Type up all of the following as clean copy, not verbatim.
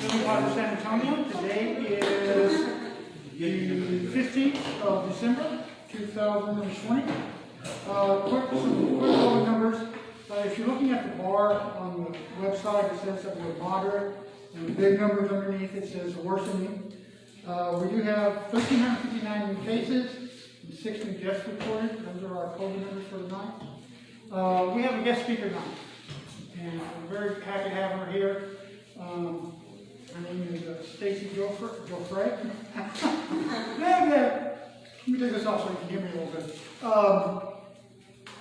San Antonio. Today is the 15th of December, 2020. Quick phone numbers. If you're looking at the bar on the website, it says that we're moderate, and the big numbers underneath it says worsening. We do have 1,359 new cases and 6 new deaths reported. Those are our COVID numbers for the night. We have a guest speaker tonight, and I'm very happy to have her here. Her name is Stacy Jouffrey. Let me take this off so you can hear me a little bit.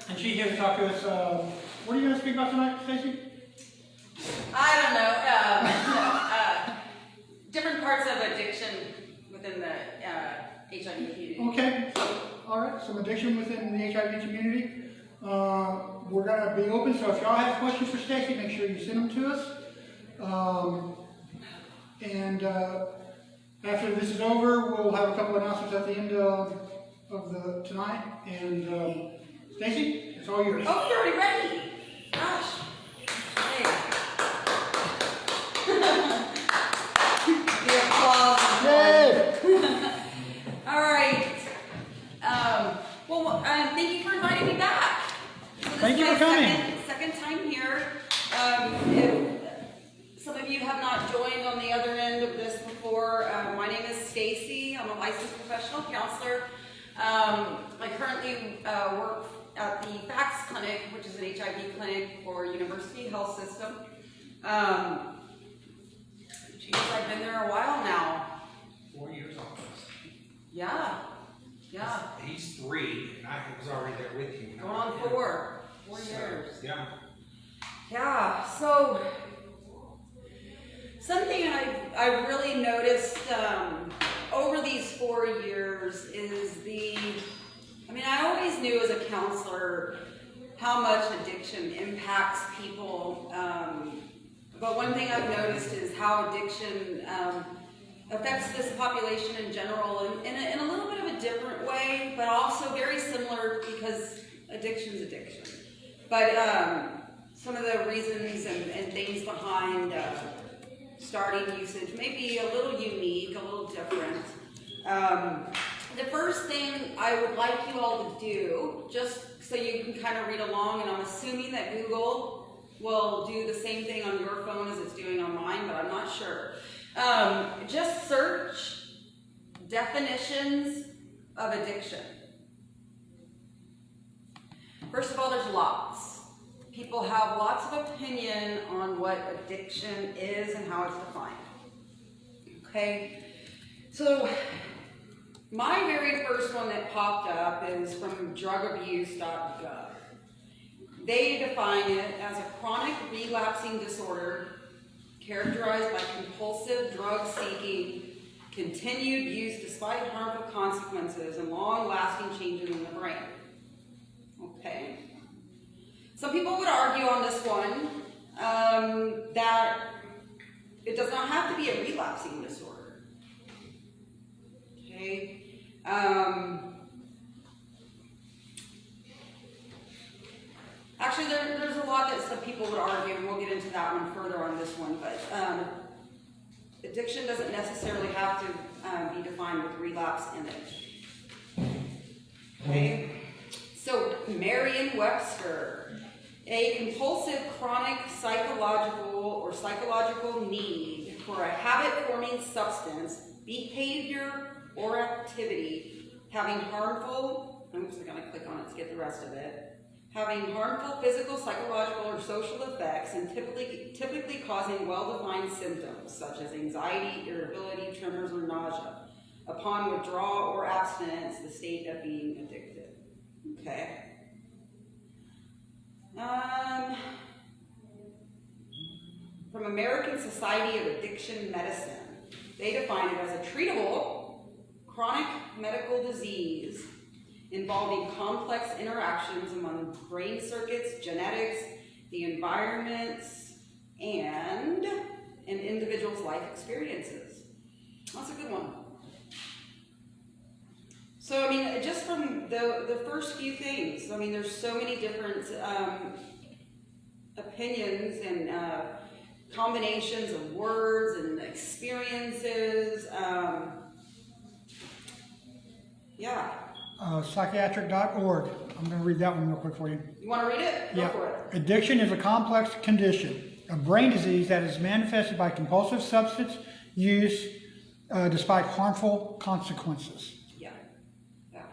And she's here to talk to us. What are you going to speak about tonight, Stacy? I don't know. Different parts of addiction within the HIV community. Okay. All right. Some addiction within the HIV community. We're going to be open, so if y'all have questions for Stacy, make sure you send them to us. After this is over, we'll have a couple of announcements at the end of tonight. And Stacy, it's all yours. Oh, you're already ready. Gosh. Hey. The applause. Yay! All right. Thank you for inviting me back. So this Thank is you my for coming. Second time here. If some of you have not joined on the other end of this before, my name is Stacy. I'm a licensed professional counselor. I currently work at the FACS clinic, which is an HIV clinic for University Health System. Geez, I've been there a while now. 4 years almost. Yeah. He's 3, and I was already there with you. Going on 4 years. Yeah. Yeah, so something I've really noticed over these 4 years is I always knew as a counselor how much addiction impacts people, but one thing I've noticed is how addiction affects this population in general in a little bit of a different way, but also very similar because addiction's addiction. But some of the reasons and things behind starting usage may be a little unique, a little different. The first thing I would like you all to do, just so you can kind of read along, and I'm assuming that Google will do the same thing on your phone as it's doing on mine, but I'm not sure. Just search definitions of addiction. First of all, there's lots. People have lots of opinion on what addiction is and how it's defined. Okay? So, my very first one that popped up is from drugabuse.gov. They define it as a chronic relapsing disorder characterized by compulsive drug-seeking, continued use despite harmful consequences, and long-lasting changes in the brain. Okay? Some people would argue on this one that it does not have to be a relapsing disorder. Okay? Actually, there's a lot that some people would argue, and we'll get into that one further on this one, but addiction doesn't necessarily have to be defined with relapse in it. Okay? So, Merriam-Webster, a compulsive chronic psychological need for a habit-forming substance, behavior, or activity having harmful, I'm just going to click on it to get the rest of it, having harmful physical, psychological, or social effects and typically causing well-defined symptoms such as anxiety, irritability, tremors, or nausea. Upon withdrawal or abstinence, the state of being addicted. Okay. From American Society of Addiction Medicine, they define it as a treatable chronic medical disease involving complex interactions among brain circuits, genetics, the environment, and an individual's life experiences. That's a good one. So, just from the first few things, there's so many different opinions and combinations of words and experiences. Yeah. Psychiatric.org. I'm going to read that one real quick for you. You want to read it? Go for it. Addiction is a complex condition, a brain disease that is manifested by compulsive substance use despite harmful consequences. Yeah. Yeah.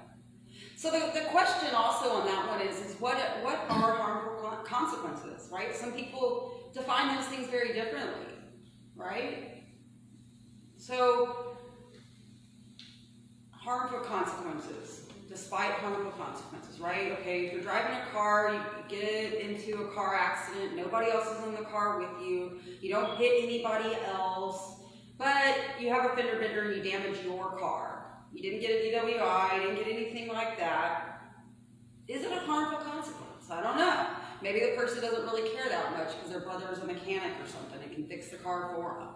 So the question also on that one is what are harmful consequences, right? Some people define those things very differently, right? So harmful consequences, despite harmful consequences, right? Okay, if you're driving a car, you get into a car accident, nobody else is in the car with you, you don't hit anybody else, but you have a fender bender and you damage your car. You didn't get a DWI, you didn't get anything like that. Is it a harmful consequence? I don't know. Maybe the person doesn't really care that much because their brother is a mechanic or something and can fix the car for them,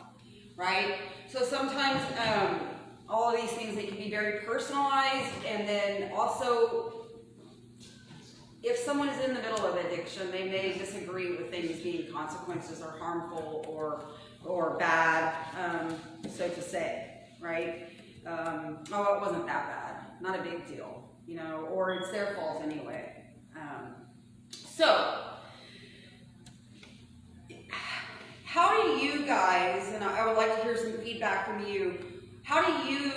right? So sometimes all of these things, they can be very personalized, and then also, if someone is in the middle of addiction, they may disagree with things being consequences or harmful or bad, so to say, right? Oh, it wasn't that bad, not a big deal, you know, or it's their fault anyway. So, how do you guys, and I would like to hear some feedback from you, how do you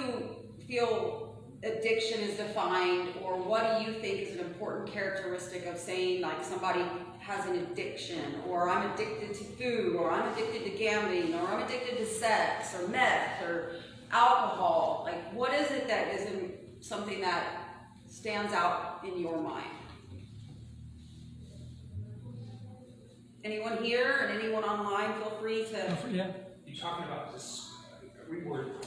feel addiction is defined, or what do you think is an important characteristic of saying like somebody has an addiction, or I'm addicted to food, or I'm addicted to gambling, or I'm addicted to sex, or meth, or alcohol? Like, what is it that isn't something that stands out in your mind? Anyone here and anyone online, feel free to... Yeah. You talking about this reword?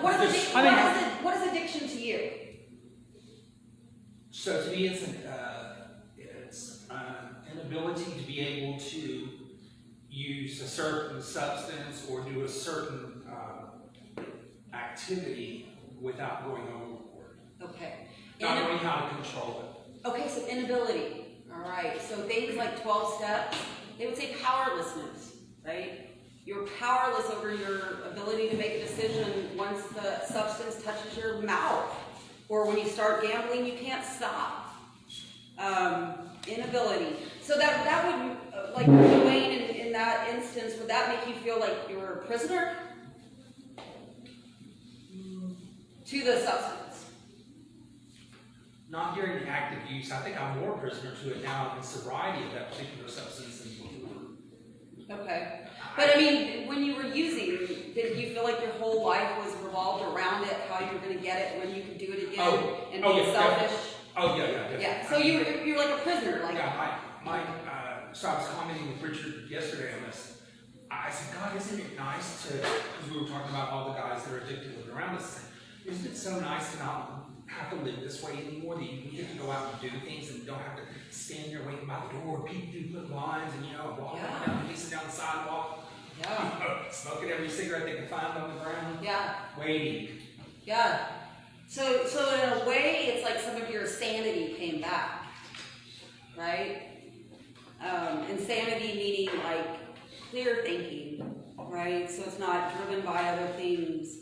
What is addiction to you? So to me, it's an ability to be able to use a certain substance or do a certain activity without going overboard. Okay. Not knowing how to control it. Okay, so inability. All right. So things like 12 steps, they would say powerlessness, right? You're powerless over your ability to make a decision once the substance touches your mouth. Or when you start gambling, you can't stop. Inability. So that would, like Dwayne in that instance, would that make you feel like you're a prisoner to the substance? Not during the active use. I think I'm more prisoner to it now in sobriety of that particular substance than before. Okay. But I mean, when you were using, did you feel like your whole life was revolved around it, how you were going to get it, when you could do it again, and be selfish? Definitely. Yeah, so you're like a prisoner. Like, yeah, so I was commenting with Richard yesterday on this. I said, God, isn't it nice to, because we were talking about all the guys that are addicted living around us, isn't it so nice to not have to live this way anymore, that you get to go out and do things and don't have to stand there waiting by the door, people do put lines and, walk down, pacing down the sidewalk, smoking every cigarette they can find on the ground, waiting. Yeah. So in a way, it's like some of your sanity came back, right? Insanity meaning like clear thinking, right? So it's not driven by other things.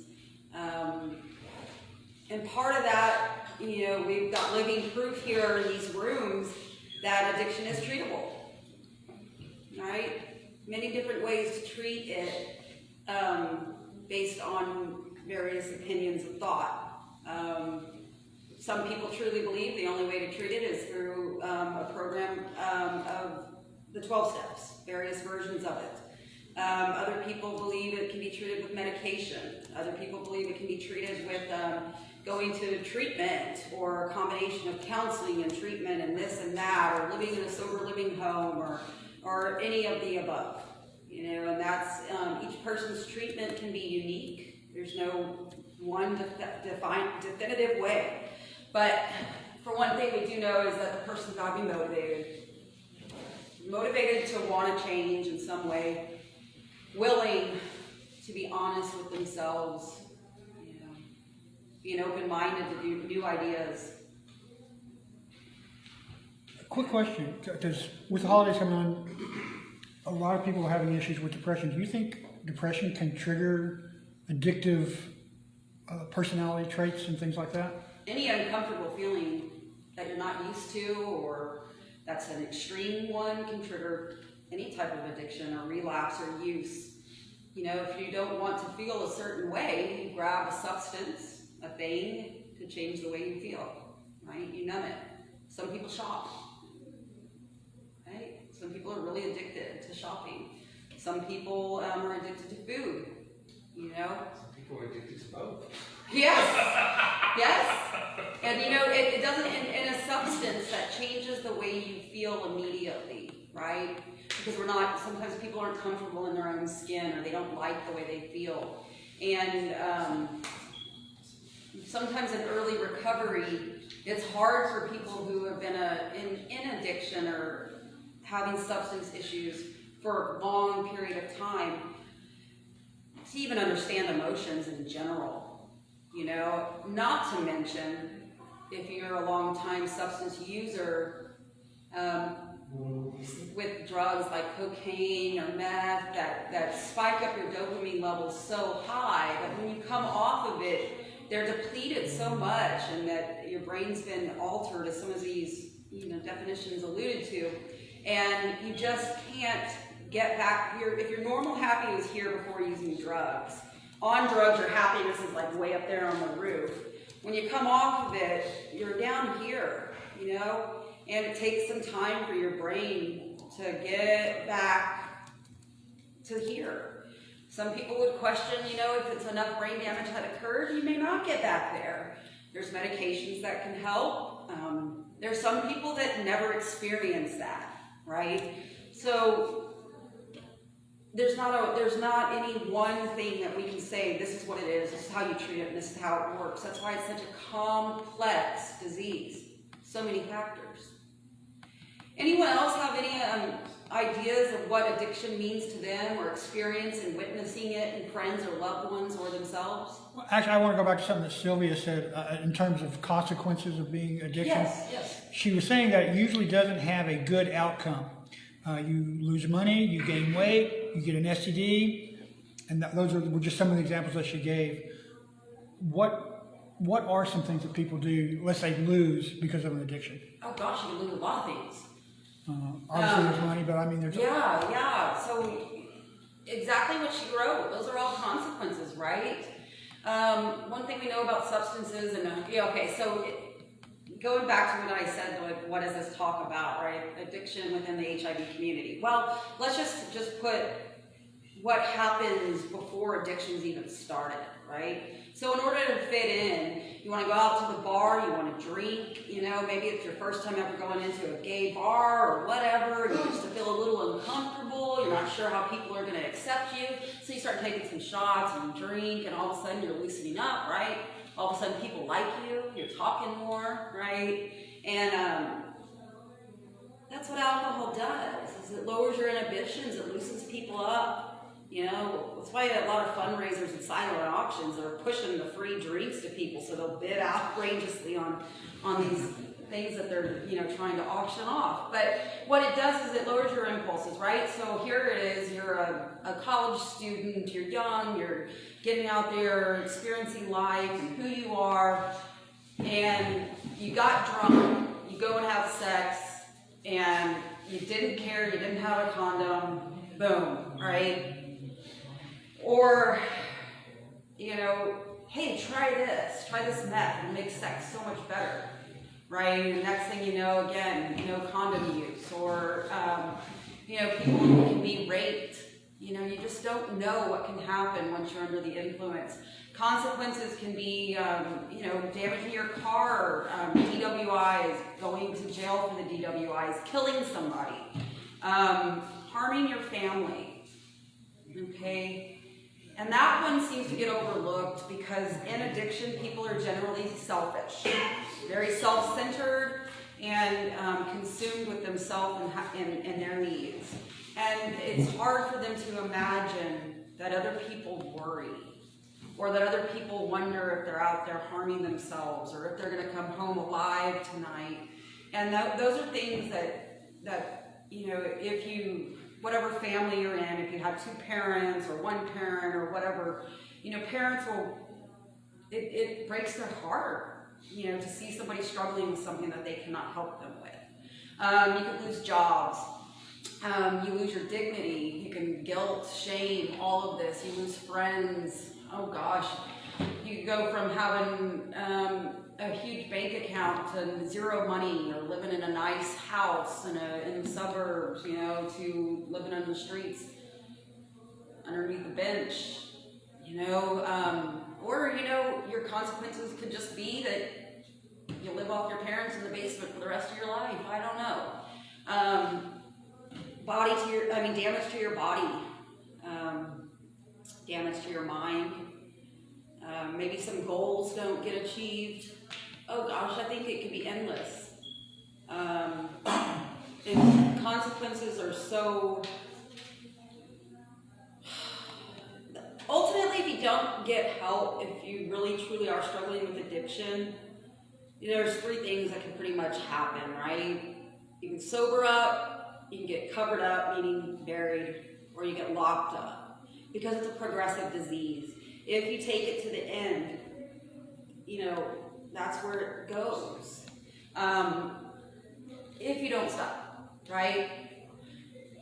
And part of that, we've got living proof here in these rooms that addiction is treatable, right? Many different ways to treat it based on various opinions of thought. Some people truly believe the only way to treat it is through a program of the 12 steps, various versions of it. Other people believe it can be treated with medication. Other people believe it can be treated with going to treatment, or a combination of counseling and treatment and this and that, or living in a sober living home, or any of the above. And that's, each person's treatment can be unique. There's no one definitive way. But for one thing we do know is that the person's got to be motivated to want to change in some way, willing to be honest with themselves, being open-minded to do new ideas. Quick question, because with the holidays coming on, a lot of people are having issues with depression. Do you think depression can trigger addictive personality traits and things like that? Any uncomfortable feeling that you're not used to, or that's an extreme one, can trigger any type of addiction or relapse or use. You know, if you don't want to feel a certain way, you grab a substance, a thing, to change the way you feel, right? You numb it. Some people shop, right? Some people are really addicted to shopping. Some people are addicted to food, you know? Some people are addicted to both. Yes, yes. And you know, it doesn't, in a substance that changes the way you feel immediately, right? Because sometimes people aren't comfortable in their own skin, or they don't like the way they feel. And sometimes in early recovery, it's hard for people who have been in addiction or having substance issues for a long period of time to even understand emotions in general. You know, not to mention if you're a long-time substance user with drugs like cocaine or meth that spike up your dopamine levels so high that when you come off of it, they're depleted so much, and that your brain's been altered, as some of these definitions alluded to, and you just can't get back. If your normal happy was here before using drugs. On drugs, your happiness is like way up there on the roof. When you come off of it, you're down here, you know? And it takes some time for your brain to get back to here. Some people would question, if it's enough brain damage that occurred, you may not get back there. There's medications that can help. There's some people that never experience that, right? So there's not any one thing that we can say, this is what it is, this is how you treat it, and this is how it works. That's why it's such a complex disease. So many factors. Anyone else have any ideas of what addiction means to them, or experience in witnessing it in friends or loved ones or themselves? Well, actually, I want to go back to something that Sylvia said in terms of consequences of being addiction. Yes. She was saying that it usually doesn't have a good outcome. You lose money, you gain weight, you get an STD, and those were just some of the examples that she gave. What are some things that people do, let's say, lose because of an addiction? Oh gosh, you can lose a lot of things. Obviously there's money, but I mean there's... Yeah. So exactly what she wrote, those are all consequences, right? One thing we know about substances, going back to what I said, what does this talk about, right? Addiction within the HIV community. Well, let's just put what happens before addictions even started, right? So in order to fit in, you want to go out to the bar, you want to drink, maybe it's your first time ever going into a gay bar or whatever, and you just feel a little uncomfortable, you're not sure how people are going to accept you, so you start taking some shots and you drink, and all of a sudden you're loosening up, right? All of a sudden people like you, you're talking more, right? And that's what alcohol does, is it lowers your inhibitions, it loosens people up. That's why a lot of fundraisers and silent auctions are pushing the free drinks to people, so they'll bid outrageously on these things that they're trying to auction off. But what it does is it lowers your impulses, right? So here it is, you're a college student, you're young, you're getting out there, experiencing life and who you are, and you got drunk, you go and have sex, and you didn't care, you didn't have a condom, boom, right? Or, hey, try this meth, it makes sex so much better, right? And the next thing you know, again, condom use, or, people who can be raped. You just don't know what can happen once you're under the influence. Consequences can be, damaging your car, DWIs, going to jail for the DWIs, killing somebody, harming your family, okay? And that one seems to get overlooked because in addiction, people are generally selfish, very self-centered, and consumed with themselves and their needs. And it's hard for them to imagine that other people worry, or that other people wonder if they're out there harming themselves, or if they're going to come home alive tonight. And those are things that if you whatever family you're in, if you have two parents or one parent or whatever, you know, parents will, it breaks their heart, you know, to see somebody struggling with something that they cannot help them with. You could lose jobs. You lose your dignity. You can guilt, shame, all of this. You lose friends. Oh gosh. You go from having a huge bank account to zero money, or living in a nice house in the suburbs, you know, to living on the streets underneath the bench, you know, or, you know, your consequences could just be that you live off your parents in the basement for the rest of your life. I don't know. Damage to your body, damage to your mind. Maybe some goals don't get achieved. Oh gosh, I think it could be endless. And consequences are so... Ultimately, if you don't get help, if you really truly are struggling with addiction, there's three things that can pretty much happen, right? You can sober up, you can get covered up, meaning buried, or you get locked up, because it's a progressive disease. If you take it to the end, you know, that's where it goes. If you don't stop, right?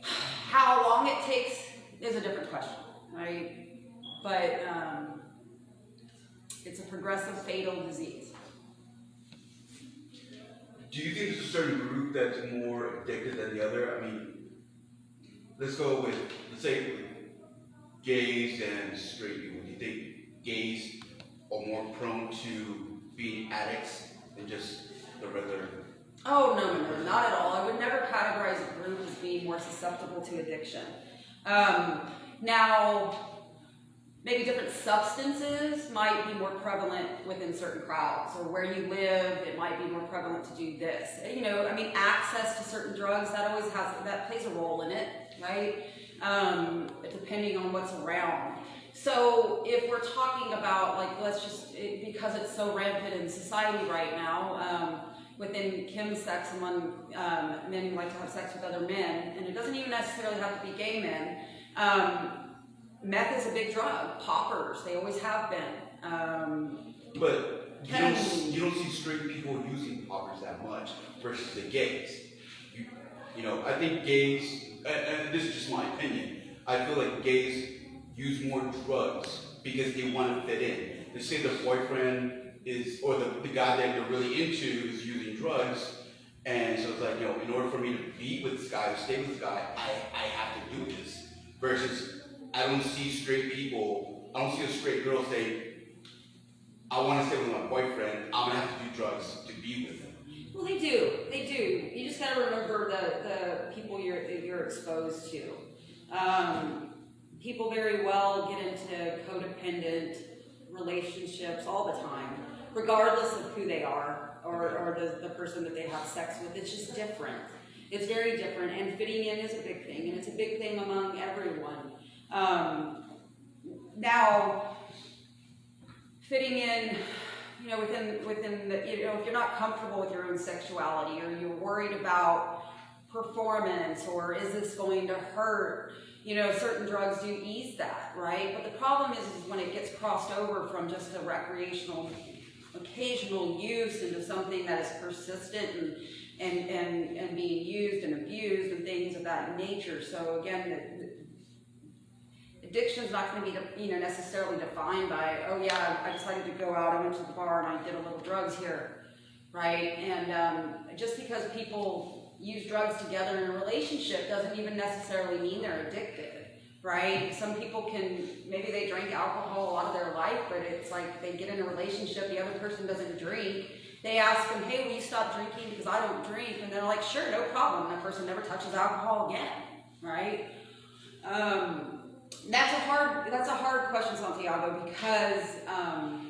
How long it takes is a different question, right? But it's a progressive, fatal disease. Do you think there's a certain group that's more addicted than the other? I mean, let's go with, let's say, gays and straight people. Do you think gays are more prone to being addicts than just the regular? Oh, no, not at all. I would never categorize a group as being more susceptible to addiction. Now, maybe different substances might be more prevalent within certain crowds, or where you live, it might be more prevalent to do this. You know, I mean, access to certain drugs, that plays a role in it, right? Depending on what's around. So if we're talking about, like, because it's so rampant in society right now, within Kim's sex, among men who like to have sex with other men, and it doesn't even necessarily have to be gay men, meth is a big drug. Poppers, they always have been. But you don't see straight people using poppers that much versus the gays. You know, I think gays, and this is just my opinion, I feel like gays use more drugs because they want to fit in. They say their boyfriend is, or the guy that they're really into is using drugs, and so it's like, you know, in order for me to be with this guy, to stay with this guy, I have to do this. Versus, I don't see straight people, I don't see a straight girl say, I want to stay with my boyfriend, I'm going to have to do drugs to be with him. Well, they do. You just got to remember the people you're exposed to. People very well get into codependent relationships all the time, regardless of who they are or the person that they have sex with. It's just different. It's very different, and fitting in is a big thing, and it's a big thing among everyone. Now, fitting in, you know, within the, you know, if you're not comfortable with your own sexuality, or you're worried about performance, or is this going to hurt, you know, certain drugs do ease that, right? But the problem is when it gets crossed over from just a recreational, occasional use into something that is persistent and being used and abused and things of that nature. So again, addiction is not going to be, you know, necessarily defined by, oh yeah, I decided to go out, I went to the bar and I did a little drugs here, right? And just because people use drugs together in a relationship doesn't even necessarily mean they're addicted, right? Some people can, maybe they drink alcohol a lot of their life, but it's like they get in a relationship, the other person doesn't drink. They ask them, hey, will you stop drinking because I don't drink? And they're like, sure, no problem. And that person never touches alcohol again, right? That's a hard question, Santiago, because I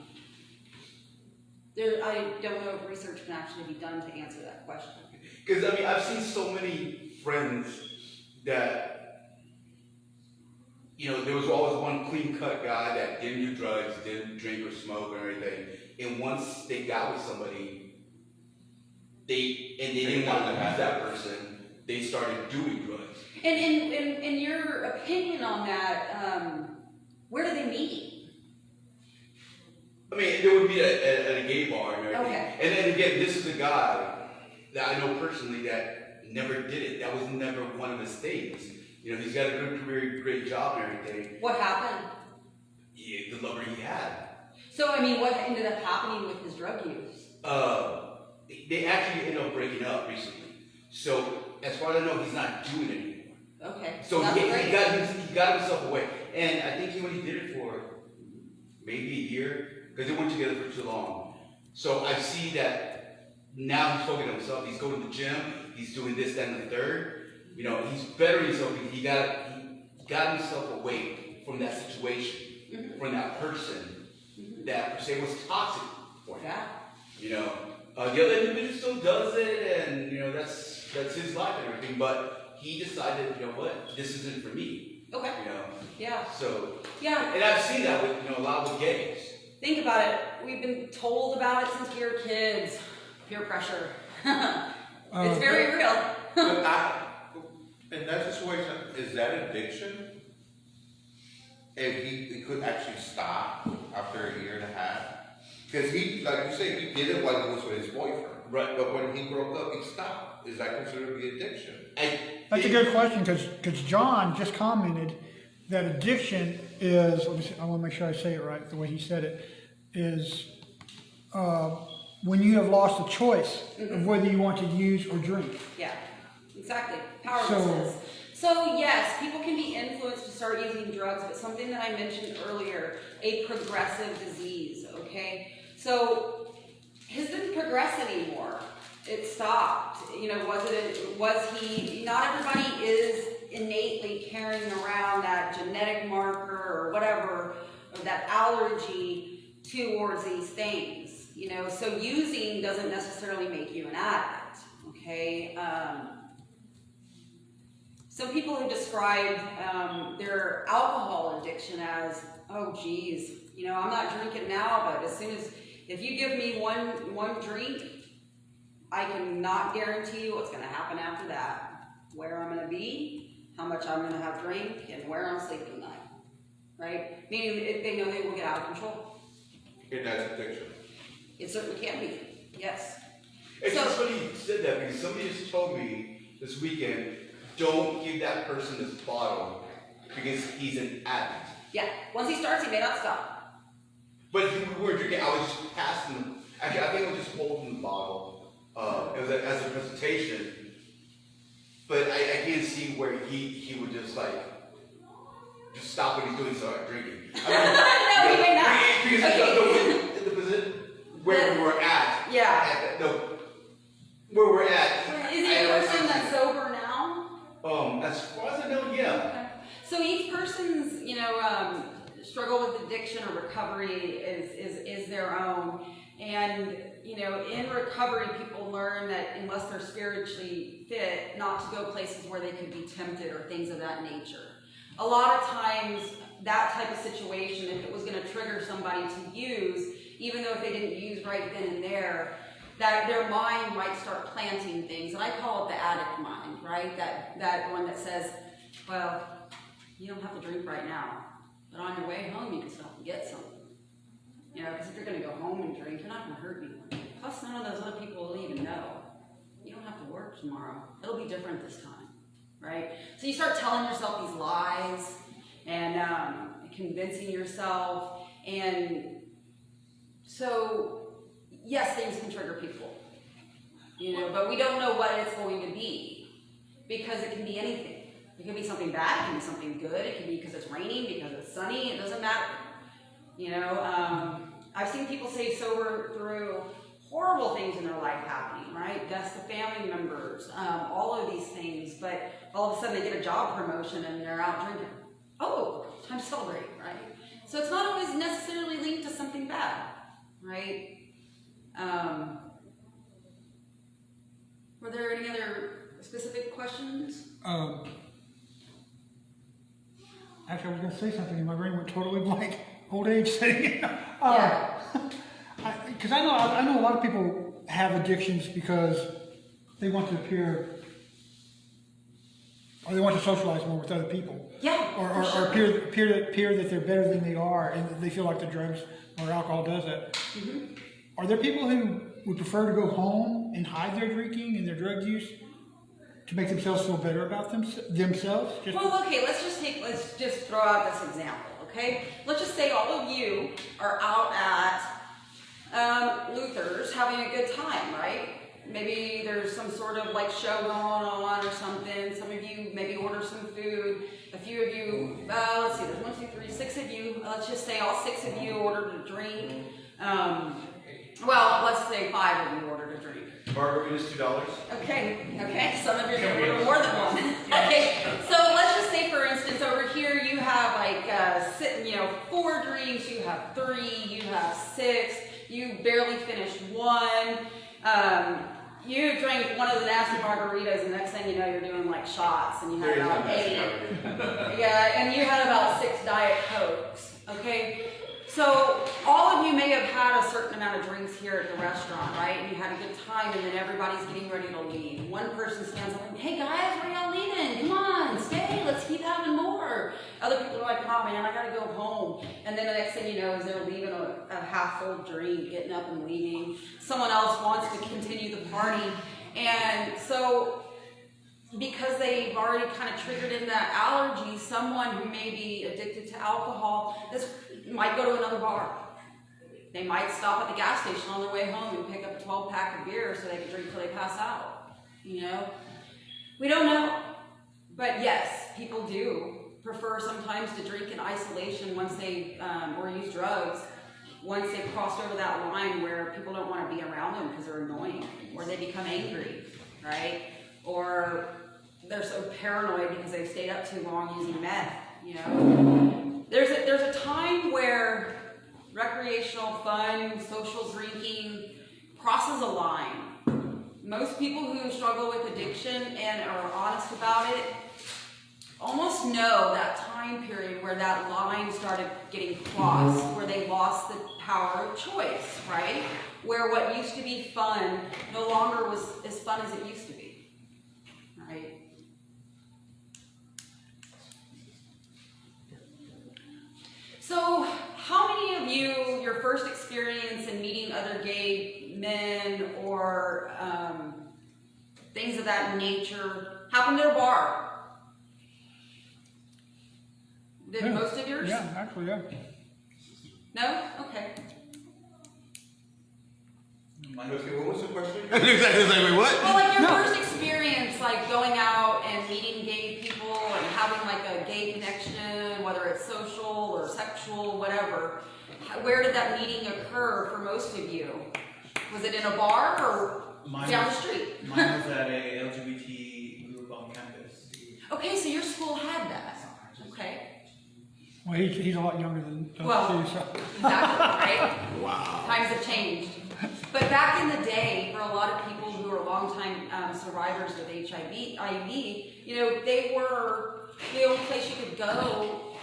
don't know if research can actually be done to answer that question. Because, I mean, I've seen so many friends that, you know, there was always one clean-cut guy that didn't do drugs, didn't drink or smoke or anything. And once they got with somebody, they didn't want to use that person, they started doing drugs. And in your opinion on that, where do they meet? I mean, there would be at a gay bar and everything. Okay. And then again, this is a guy that I know personally that never did it. That was never one of his things. You know, he's got a good career, great job and everything. What happened? Yeah, the lover he had. So, I mean, what ended up happening with his drug use? They actually ended up breaking up recently. So, as far as I know, he's not doing it anymore. Okay. So that's he great. got himself away. And I think he only did it for maybe a year, because they weren't together for too long. So I see that now he's focusing on himself. He's going to the gym. He's doing this, that, and the third. You know, he's bettering himself. He got himself away from that situation, from that person that per se was toxic for him. Yeah. You know, the other individual still does it, and you know that's his life and everything. But he decided, you know what, this isn't for me. Okay. You know. Yeah. So. Yeah. And I've seen that with a lot with gays. Think about it. We've been told about it since we were kids. Peer pressure. It's very real. In that situation, is that addiction? And he could actually stop after a year and a half? Because he, like you say, he did it while he was with his boyfriend. Right. But when he broke up, he stopped. Is that considered to be addiction? That's a good question, because John just commented that addiction is, let me see, I want to make sure I say it right, the way he said it, is when you have lost the choice of whether you want to use or drink. Yeah, exactly. Powerlessness. So yes, people can be influenced to start using drugs, but something that I mentioned earlier, a progressive disease, okay? So his didn't progress anymore. It stopped. You know, was he, not everybody is innately carrying around that genetic marker or whatever, or that allergy towards these things. You know, so using doesn't necessarily make you an addict, okay? Some people have described their alcohol addiction as, oh geez, you know, I'm not drinking now, but as soon as, if you give me one drink, I cannot guarantee you what's going to happen after that. Where I'm going to be, how much I'm going to have drank, and where I'm sleeping tonight, right? Meaning they know they will get out of control. And that's addiction. It certainly can be, yes. It's So- just funny you said that because somebody just told me this weekend, don't give that person this bottle because he's an addict. Yeah, once he starts, he may not stop. But if we were drinking, I was just passing them. Actually, I think I was just holding the bottle. It was as a presentation. But I can't see where he would just just stop what he's doing and start drinking. No, he may not. Because the position where we were at. Yeah. Where we're at. Is he a person that's sober now? As far as I know, yeah. Okay. So each person's, struggle with addiction or recovery is their own. And, in recovery, people learn that unless they're spiritually fit, not to go places where they could be tempted or things of that nature. A lot of times, that type of situation, if it was going to trigger somebody to use, even though if they didn't use right then and there, that their mind might start planting things. And I call it the addict mind, right? That one that says, well, you don't have to drink right now, but on your way home, you can stop and get something. Because if you're going to go home and drink, you're not going to hurt anyone. Plus, none of those other people will even know. You don't have to work tomorrow. It'll be different this time, right? So you start telling yourself these lies and convincing yourself. And so, yes, things can trigger people, but we don't know what it's going to be because it can be anything. It can be something bad, it can be something good, it can be because it's raining, because it's sunny, it doesn't matter. I've seen people stay sober through horrible things in their life happening, right? Deaths of family members, all of these things, but all of a sudden they get a job promotion and they're out drinking. Oh, time to celebrate, right? So it's not always necessarily linked to something bad, right? Were there any other specific questions? Actually, I was going to say something and my brain went totally blank. Old age thing. Yeah. Because I know a lot of people have addictions because they want to appear Or they want to socialize more with other people. Yeah, Or for sure. appear that they're better than they are, and they feel like the drugs or alcohol does that. Mm-hmm. Are there people who would prefer to go home and hide their drinking and their drug use to make themselves feel better about themselves? Well, okay, let's just throw out this example, okay? Let's just say all of you are out at Luther's having a good time, right? Maybe there's some sort of like show going on or something. Some of you maybe order some food. A few of you, let's see, there's 1, 2, 3, 6 of you. Let's just say all 6 of you ordered a drink. Well, let's say 5 of you ordered a drink. Margarita's $2. Okay, some of you are going to order more than one. Okay, so let's just say, for instance, over here you have like, 4 drinks, you have 3, you have 6, you barely finished 1. You drank one of the nasty margaritas, and next thing you know, you're doing like shots, and you had about 8. Yeah, and you had about 6 Diet Cokes. Okay, so all of you may have had a certain amount of drinks here at the restaurant, right? And you had a good time, and then everybody's getting ready to leave. One person stands up and, hey guys, where y'all leaving? Come on, stay, let's keep having more. Other people are like, oh man, I gotta go home. And then the next thing you know is they're leaving a half-full drink, getting up and leaving. Someone else wants to continue the party. And so, because they've already kind of triggered in that allergy, someone who may be addicted to alcohol might go to another bar. They might stop at the gas station on their way home and pick up a 12-pack of beer so they can drink till they pass out. You know? We don't know. But yes, people do prefer sometimes to drink in isolation once they, or use drugs, once they've crossed over that line where people don't want to be around them because they're annoying, or they become angry, right? Or they're so paranoid because they've stayed up too long using meth, you know? There's a time where recreational fun, social drinking crosses a line. Most people who struggle with addiction and are honest about it almost know that time period where that line started getting crossed, where they lost the power of choice, right? Where what used to be fun no longer was as fun as it used to be, right? So, how many of you, your first experience in meeting other gay men or things of that nature happened at a bar? Did most of yours? Yeah, actually, yeah. No? Okay. Okay, what was the question? Exactly, like, wait, what? Well, like your first experience, like going out and meeting gay people and having like a gay connection, whether it's social or sexual, whatever. Where did that meeting occur for most of you? Was it in a bar or down the street? Mine was at a LGBT group on campus. Okay, so your school had that. Okay. Well, he's a lot younger than Well, us, too, so. Exactly, right? Wow. Times have changed. But back in the day, for a lot of people who are longtime survivors of HIV, you know, they were, the only place you could go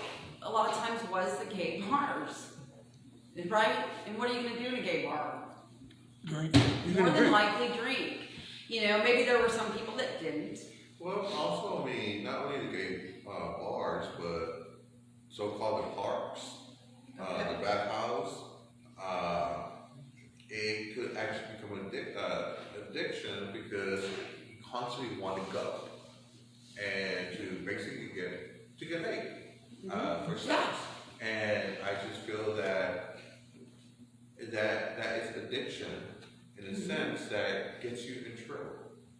a lot of times was the gay bars, right? And what are you going to do in a gay bar? Drink. More than likely drink. You know, maybe there were some people that didn't. Well, also, I mean, not only the gay bars, but so-called parks, the bathhouse, it could actually become an addiction because you constantly want to go and to basically get laid for sex. And I just feel that is addiction in a sense that gets you in trouble.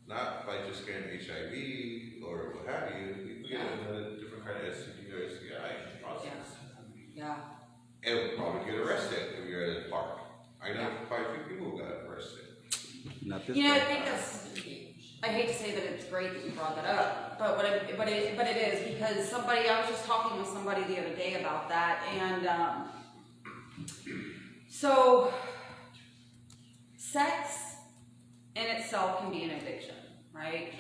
Not by just getting HIV or what have you, you can get another different kind of STD or STI in the process. Yeah. And probably get arrested if you're at a park. I know quite a few people who got arrested. Not this You know, I time. think I hate to say that it's great that you brought that up, but it is because I was just talking with somebody the other day about that, and so sex in itself can be an addiction, right?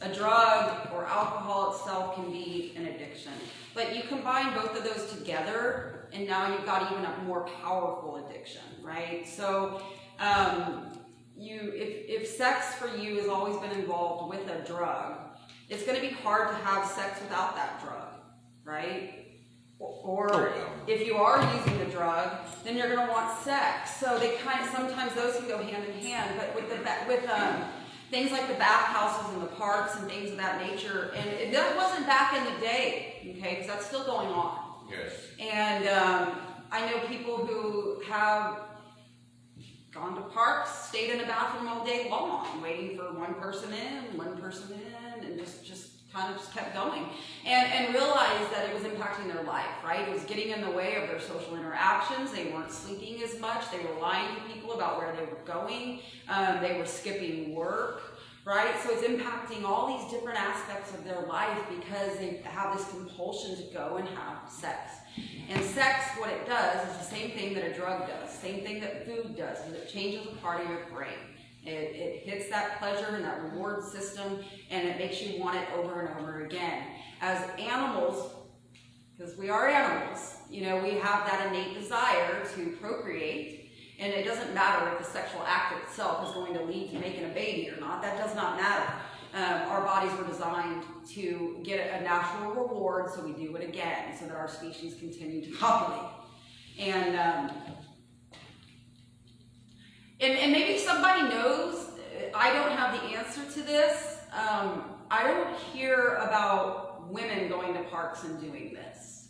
A drug or alcohol itself can be an addiction, but you combine both of those together, and now you've got even a more powerful addiction, right? So, if sex for you has always been involved with a drug, it's going to be hard to have sex without that drug, right? Or if you are using the drug, then you're going to want sex. So they sometimes those can go hand in hand. But with things like the bathhouses and the parks and things of that nature, and that wasn't back in the day, okay? Because that's still going on. Yes. And I know people who have gone to parks, stayed in a bathroom all day long, waiting for one person in, and just kind of just kept going. And realized that it was impacting their life, right? It was getting in the way of their social interactions. They weren't sleeping as much. They were lying to people about where they were going. They were skipping work, right? So it's impacting all these different aspects of their life because they have this compulsion to go and have sex. And sex, what it does is the same thing that a drug does, same thing that food does, is it changes a part of your brain. It hits that pleasure and that reward system, and it makes you want it over and over again. As animals, because we are animals, you know, we have that innate desire to procreate, and it doesn't matter if the sexual act itself is going to lead to making a baby or not. That does not matter. Our bodies were designed to get a natural reward, so we do it again, so that our species continue to populate. And maybe somebody knows, I don't have the answer to this. I don't hear about women going to parks and doing this.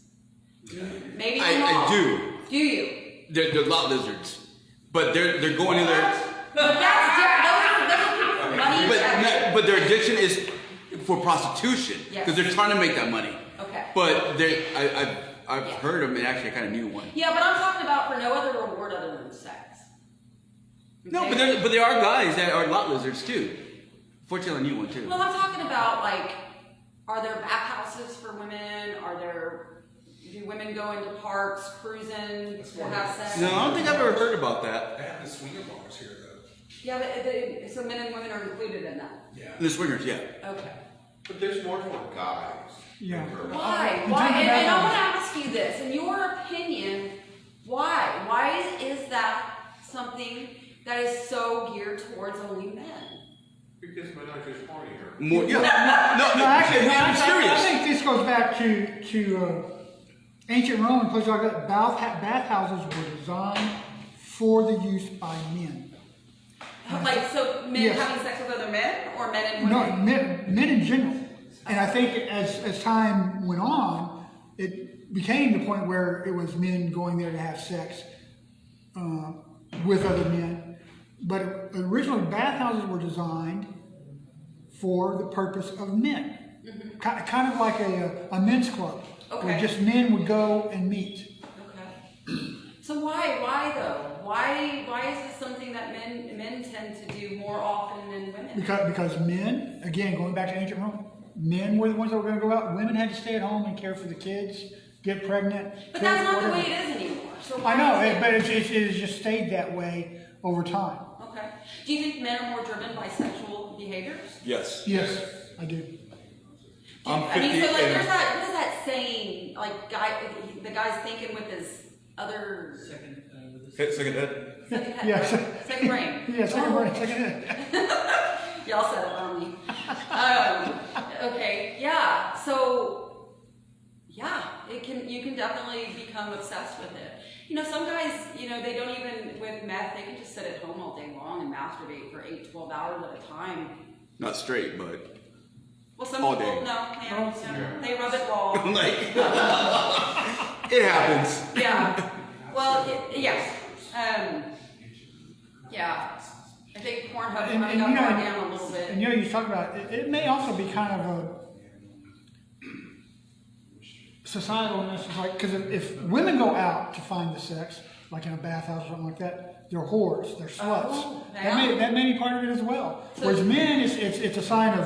Maybe I do. Do you? They're lot lizards, but they're going in there. But that's different. Those are people for money. But their addiction is for prostitution Yes. because they're trying to make that money. Okay. But I've heard of them, and actually I kind of knew one. Yeah, but I'm talking about for no other reward other than sex. No, Okay? but there are guys that are lot lizards too. Fortunately, I knew one too. Well, I'm talking about, like, are there bathhouses for women? Do women go into parks, cruising, to have sex? No, I don't think I've ever heard about that. They have the swinger bars here, though. Yeah, but so men and women are included in that. Yeah. The swingers, yeah. Okay. But there's more for guys. Yeah. than girls. Why? In Why? terms of And I want to bathhouses. ask you this. In your opinion, why? Why is that something that is so geared towards only men? Because men are just hornier. More, yeah. No, actually, I'm I serious. think this goes back to ancient Rome and places like that. Bathhouses were designed for the use by men. Like, so men Yes. having sex with other men, or men and No, women? men in general. And I think as time went on, it became the point where it was men going there to have sex with other men. But originally, bathhouses were designed for the purpose of men. Kind of like a men's club, where Okay. just men would go and meet. Okay. So why though? Why is this something that men tend to do more often than women? Because men, again, going back to ancient Rome, men were the ones that were going to go out. Women had to stay at home and care for the kids, get pregnant. But that's not the whatever. way it is anymore. So I why know, is it- but it has just stayed that way over time. Okay. Do you think men are more driven by sexual behaviors? Yes. Yes, I do. I'm I mean, 50 so like, and- there's that. What is that saying? Like, the guy's thinking with his other Second, with this. Second head. second head, Yeah, right? Second brain. Yeah, second Oh, brain, second head. Y'all said it on me. Okay, yeah. So, yeah, you can definitely become obsessed with it. You know, some guys, you know, they don't even, with meth, they can just sit at home all day long and masturbate for 8, 12 hours at a time. Not straight, but Well, some All people, day. no, they rub it raw. like it happens. Yeah. Well, yeah. Yeah. I think Pornhub And- kind of and got you know- brought down a little bit. And you know, you talk about it may also be kind of a societal message, like, because if women go out to find the sex, like in a bathhouse or something like that, they're whores, they're sluts. Oh, That may be part of it as well. So- Whereas men, it's a sign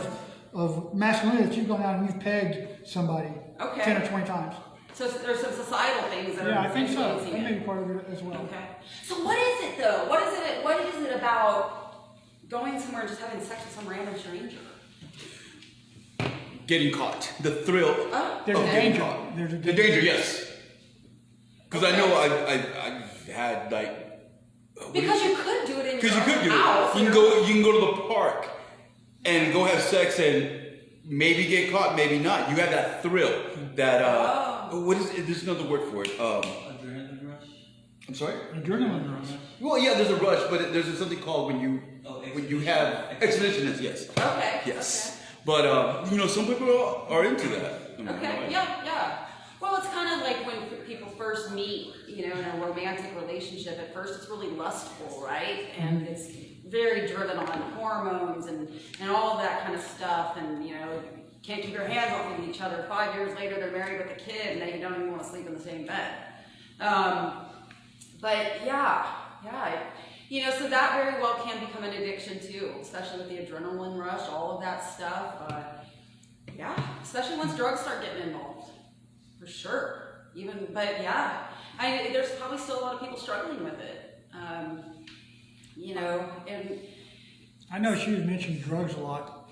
of masculinity that you've gone out and you've pegged somebody Okay. 10 or 20 times. So there's some societal things that Yeah, are I think so. influencing That may it. be part of it as well. Okay. So what is it though? What is it about going somewhere and just having sex with some random stranger? Getting caught. The thrill. Oh, There's a of okay. getting danger. caught. There's a The danger. danger, yes. Because I know I've had like. Because you could do it in Because your you could own do house. it. You can go to the park and go have sex and maybe get caught, maybe not. You have that thrill, that what is it? There's another word for it. Adrenaline rush. I'm sorry. Adrenaline rush. Well, yeah, there's a rush, but there's something called when you have exhibitionist. Yes. Okay. Yes. But some people are into that. Okay. Yeah. Well, it's kind of like when people first meet, in a romantic relationship. At first, it's really lustful, right? And it's very driven on hormones and all of that kind of stuff. And can't keep your hands off of each other. 5 years later, they're married with a kid, and they don't even want to sleep in the same bed. But yeah. So that very well can become an addiction too, especially with the adrenaline rush, all of that stuff. Especially once drugs start getting involved, for sure. There's probably still a lot of people struggling with it. And I know she had mentioned drugs a lot.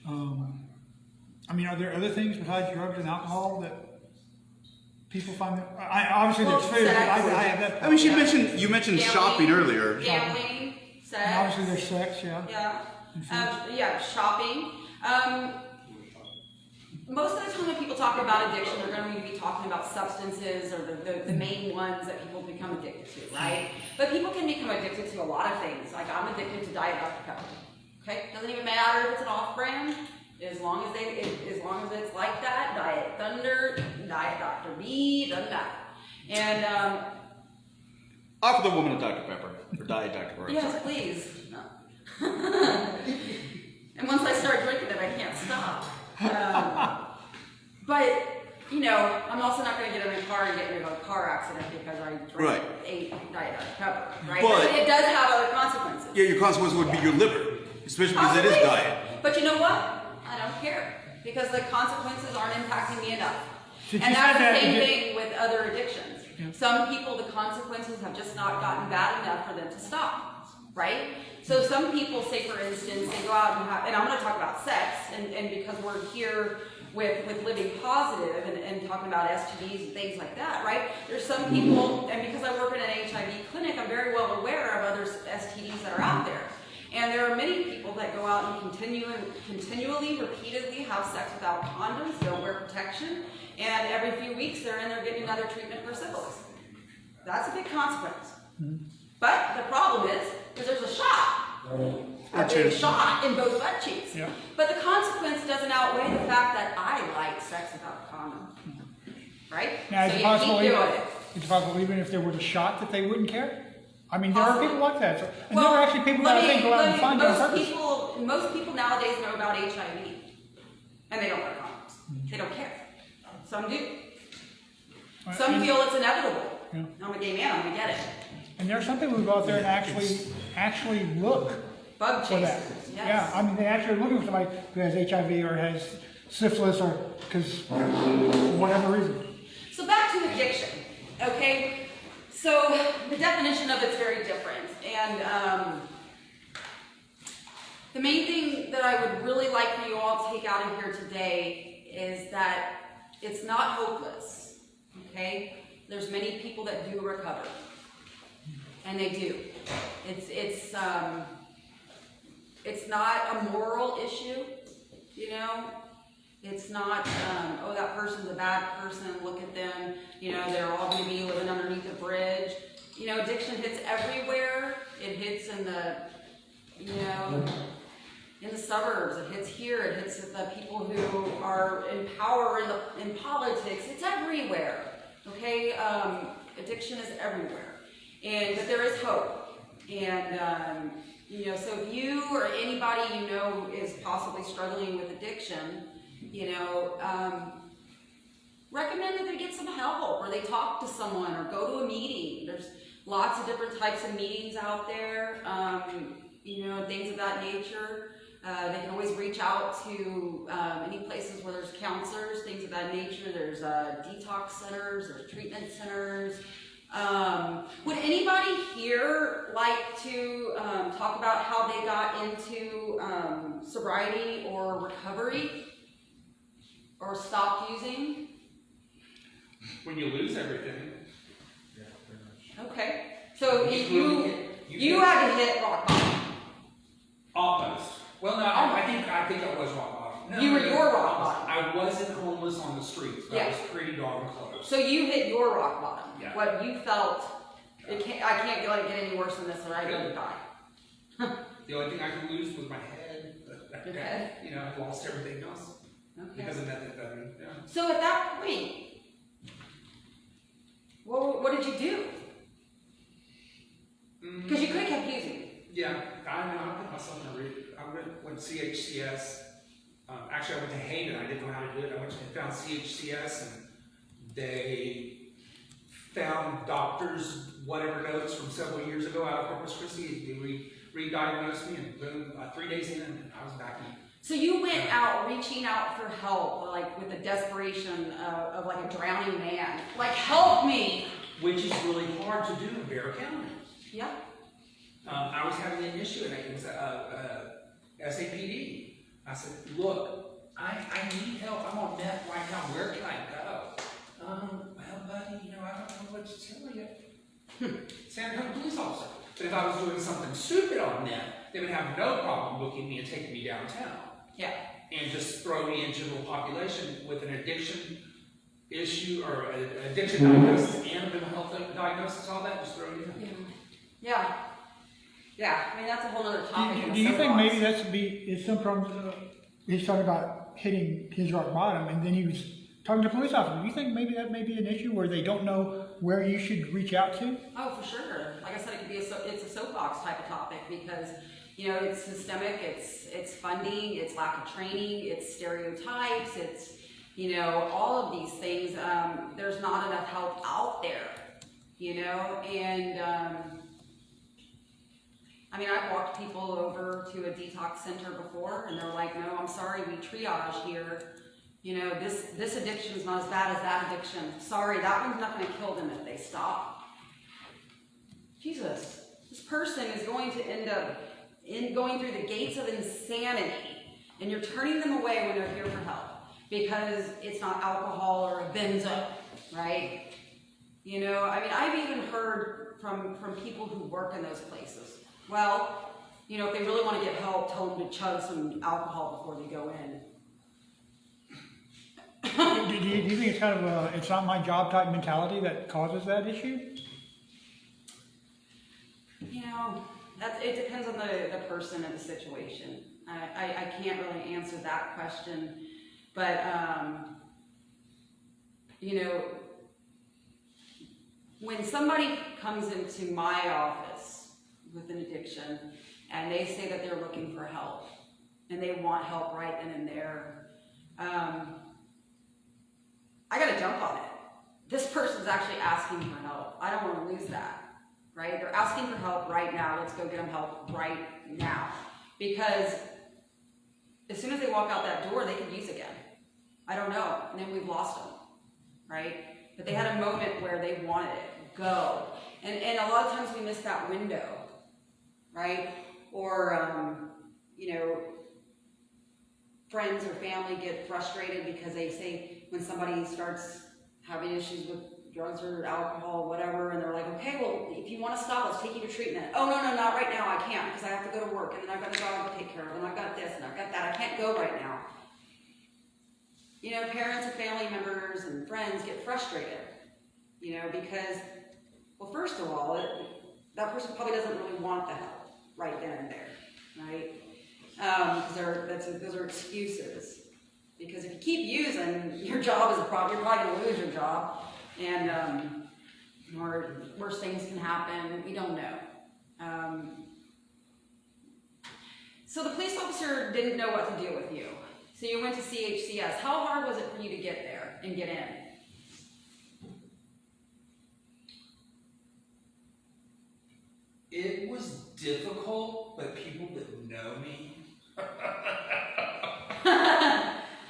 Are there other things besides drugs and alcohol that people find that, obviously there's food, but I have that. I mean, you mentioned shopping earlier. Gambling, sex. And obviously there's sex, yeah. Yeah. Shopping. Most of the time when people talk about addiction, they're going to be talking about substances or the main ones that people become addicted to, right? But people can become addicted to a lot of things. Like I'm addicted to Diet Dr. Pepper. Okay, doesn't even matter if it's an off-brand. As long as it's like that, Diet Thunder, Diet Dr. B, doesn't matter. And Offer the woman a Dr. Pepper or Diet Dr. Pepper. yes, please. And once I start drinking it, I can't stop. But I'm also not going to get in a car and get into a car accident because I ate Diet Dr. Pepper, right? But it does have other consequences. Yeah, your consequence would be your liver, especially because it is diet. But you know what? I don't care because the consequences aren't impacting me enough. Did And you that's say the that same you did- thing with other addictions. Yeah. Some people, the consequences have just not gotten bad enough for them to stop, right? So some people, say for instance, they go out and I'm going to talk about sex, and because we're here with living positive and talking about STDs and things like that, right? There's some people, and because I work in an HIV clinic, I'm very well aware of other STDs that are out there. And there are many people that go out and continually, repeatedly have sex without condoms, don't wear protection, and every few weeks they're in there getting another treatment for syphilis. That's a big consequence. But the problem is there's a shot. A big shot in both butt cheeks. Yeah. But the consequence doesn't outweigh the fact that I like sex without a condom. Right? Now, So you keep doing it. it's possible even if there was a shot that they wouldn't care? I mean, there are people like that. So, and there are actually people that I think go out and find on purpose. Most people nowadays know about HIV, and they don't wear condoms. They don't care. Some do. Some feel it's inevitable. Yeah. I'm a gay man, I'm gonna get it. And there are some people who go out there and actually look Bug for that. chasers, yes. Yeah, I mean, they actually are looking for somebody who has HIV or has syphilis or because for whatever reason. So back to addiction, okay? So the definition of it's very different, and the main thing that I would really like for you all to take out of here today is that it's not hopeless, okay? There's many people that do recover, and they do. It's not a moral issue, It's not, oh, that person's a bad person, look at them, they're all going to be living underneath a bridge. Addiction hits everywhere. It hits in the, in the suburbs. It hits here. It hits the people who are in power in politics. It's everywhere, okay? Addiction is everywhere. But there is hope. And, so if you or anybody is possibly struggling with addiction, recommend that they get some help or they talk to someone or go to a meeting. There's lots of different types of meetings out there, things of that nature. They can always reach out to any places where there's counselors, things of that nature. There's detox centers, there's treatment centers. Would anybody here like to talk about how they got into sobriety or recovery or stopped using? When you lose everything. Okay, so if you had to hit rock bottom. Almost. Well, no, I think it was rock bottom. No, You were no, your rock bottom. I wasn't homeless on the streets, but I Yeah. was pretty darn close. So you hit your rock bottom. Yeah. What you felt, I can't let it get any worse than this, or I'm gonna die. The only thing I could lose was my head. But Your head? You know, I lost everything else Okay. because of methamphetamine. Yeah. So at that point, what did you do? Because you could have kept using. Yeah, I put myself in a went CHCS. Actually, I went to Hayden. I didn't know how to do it. I went and found CHCS, and they found doctors' whatever notes from several years ago out of Corpus Christi. They re-diagnosed me, and boom, 3 days in, and I was back in. So you went out reaching out for help, like with the desperation of like a drowning man. Like, help me! Which is really hard to do in Bear County. Yeah. I was having an issue, and it was SAPD. I said, look, I need help. I'm on meth right now. Where can I go? Well, buddy, you know, I don't know what to tell you. San Antonio police officer. But if I was doing something stupid on meth, they would have no problem booking me and taking me downtown. Yeah. And just throw me in general population with an addiction issue or an addiction diagnosis and a mental health diagnosis, all that, just throw me in. Yeah. Yeah. I mean, that's a whole other topic. Do you think maybe it's some problems? He's talking about hitting his rock bottom, and then he was talking to police officers. Do you think maybe that may be an issue where they don't know where you should reach out to? Oh, for sure. Like I said, it could be it's a soapbox type of topic because, you know, it's systemic, it's funding, it's lack of training, it's stereotypes, it's, you know, all of these things. There's not enough help out there, you know, and I mean, I've walked people over to a detox center before, and they're like, no, I'm sorry, we triage here. You know, this addiction is not as bad as that addiction. Sorry, that one's not going to kill them if they stop. Jesus, this person is going to end up going through the gates of insanity, and you're turning them away when they're here for help because it's not alcohol or a benzo, right? You know, I mean, I've even heard from people who work in those places. Well, you know, if they really want to get help, tell them to chug some alcohol before they go in. Do you think it's kind of a "it's not my job" type mentality that causes that issue? You know, it depends on the person and the situation. I can't really answer that question, but you know, when somebody comes into my office with an addiction and they say that they're looking for help and they want help right then and there, I gotta jump on it. This person's actually asking for help. I don't want to lose that, right? They're asking for help right now. Let's go get them help right now. Because as soon as they walk out that door, they could use again. I don't know. And then we've lost them, right? But they had a moment where they wanted it. Go. And a lot of times we miss that window, right? Or, you know, friends or family get frustrated because they say when somebody starts having issues with drugs or alcohol, whatever, and they're like, okay, well, if you want to stop, let's take you to treatment. Oh, no, not right now, I can't, because I have to go to work, and then I've got a dog to take care of, and I've got this, and I've got that, I can't go right now. You know, parents and family members and friends get frustrated, you know, because, well, first of all, that person probably doesn't really want the help right then and there, right? Those are excuses. Because if you keep using, your job is a problem. You're probably going to lose your job, and or worse things can happen. We don't know. So the police officer didn't know what to do with you. So you went to CHCS. How hard was it for you to get there and get in? It was difficult, but people that know me.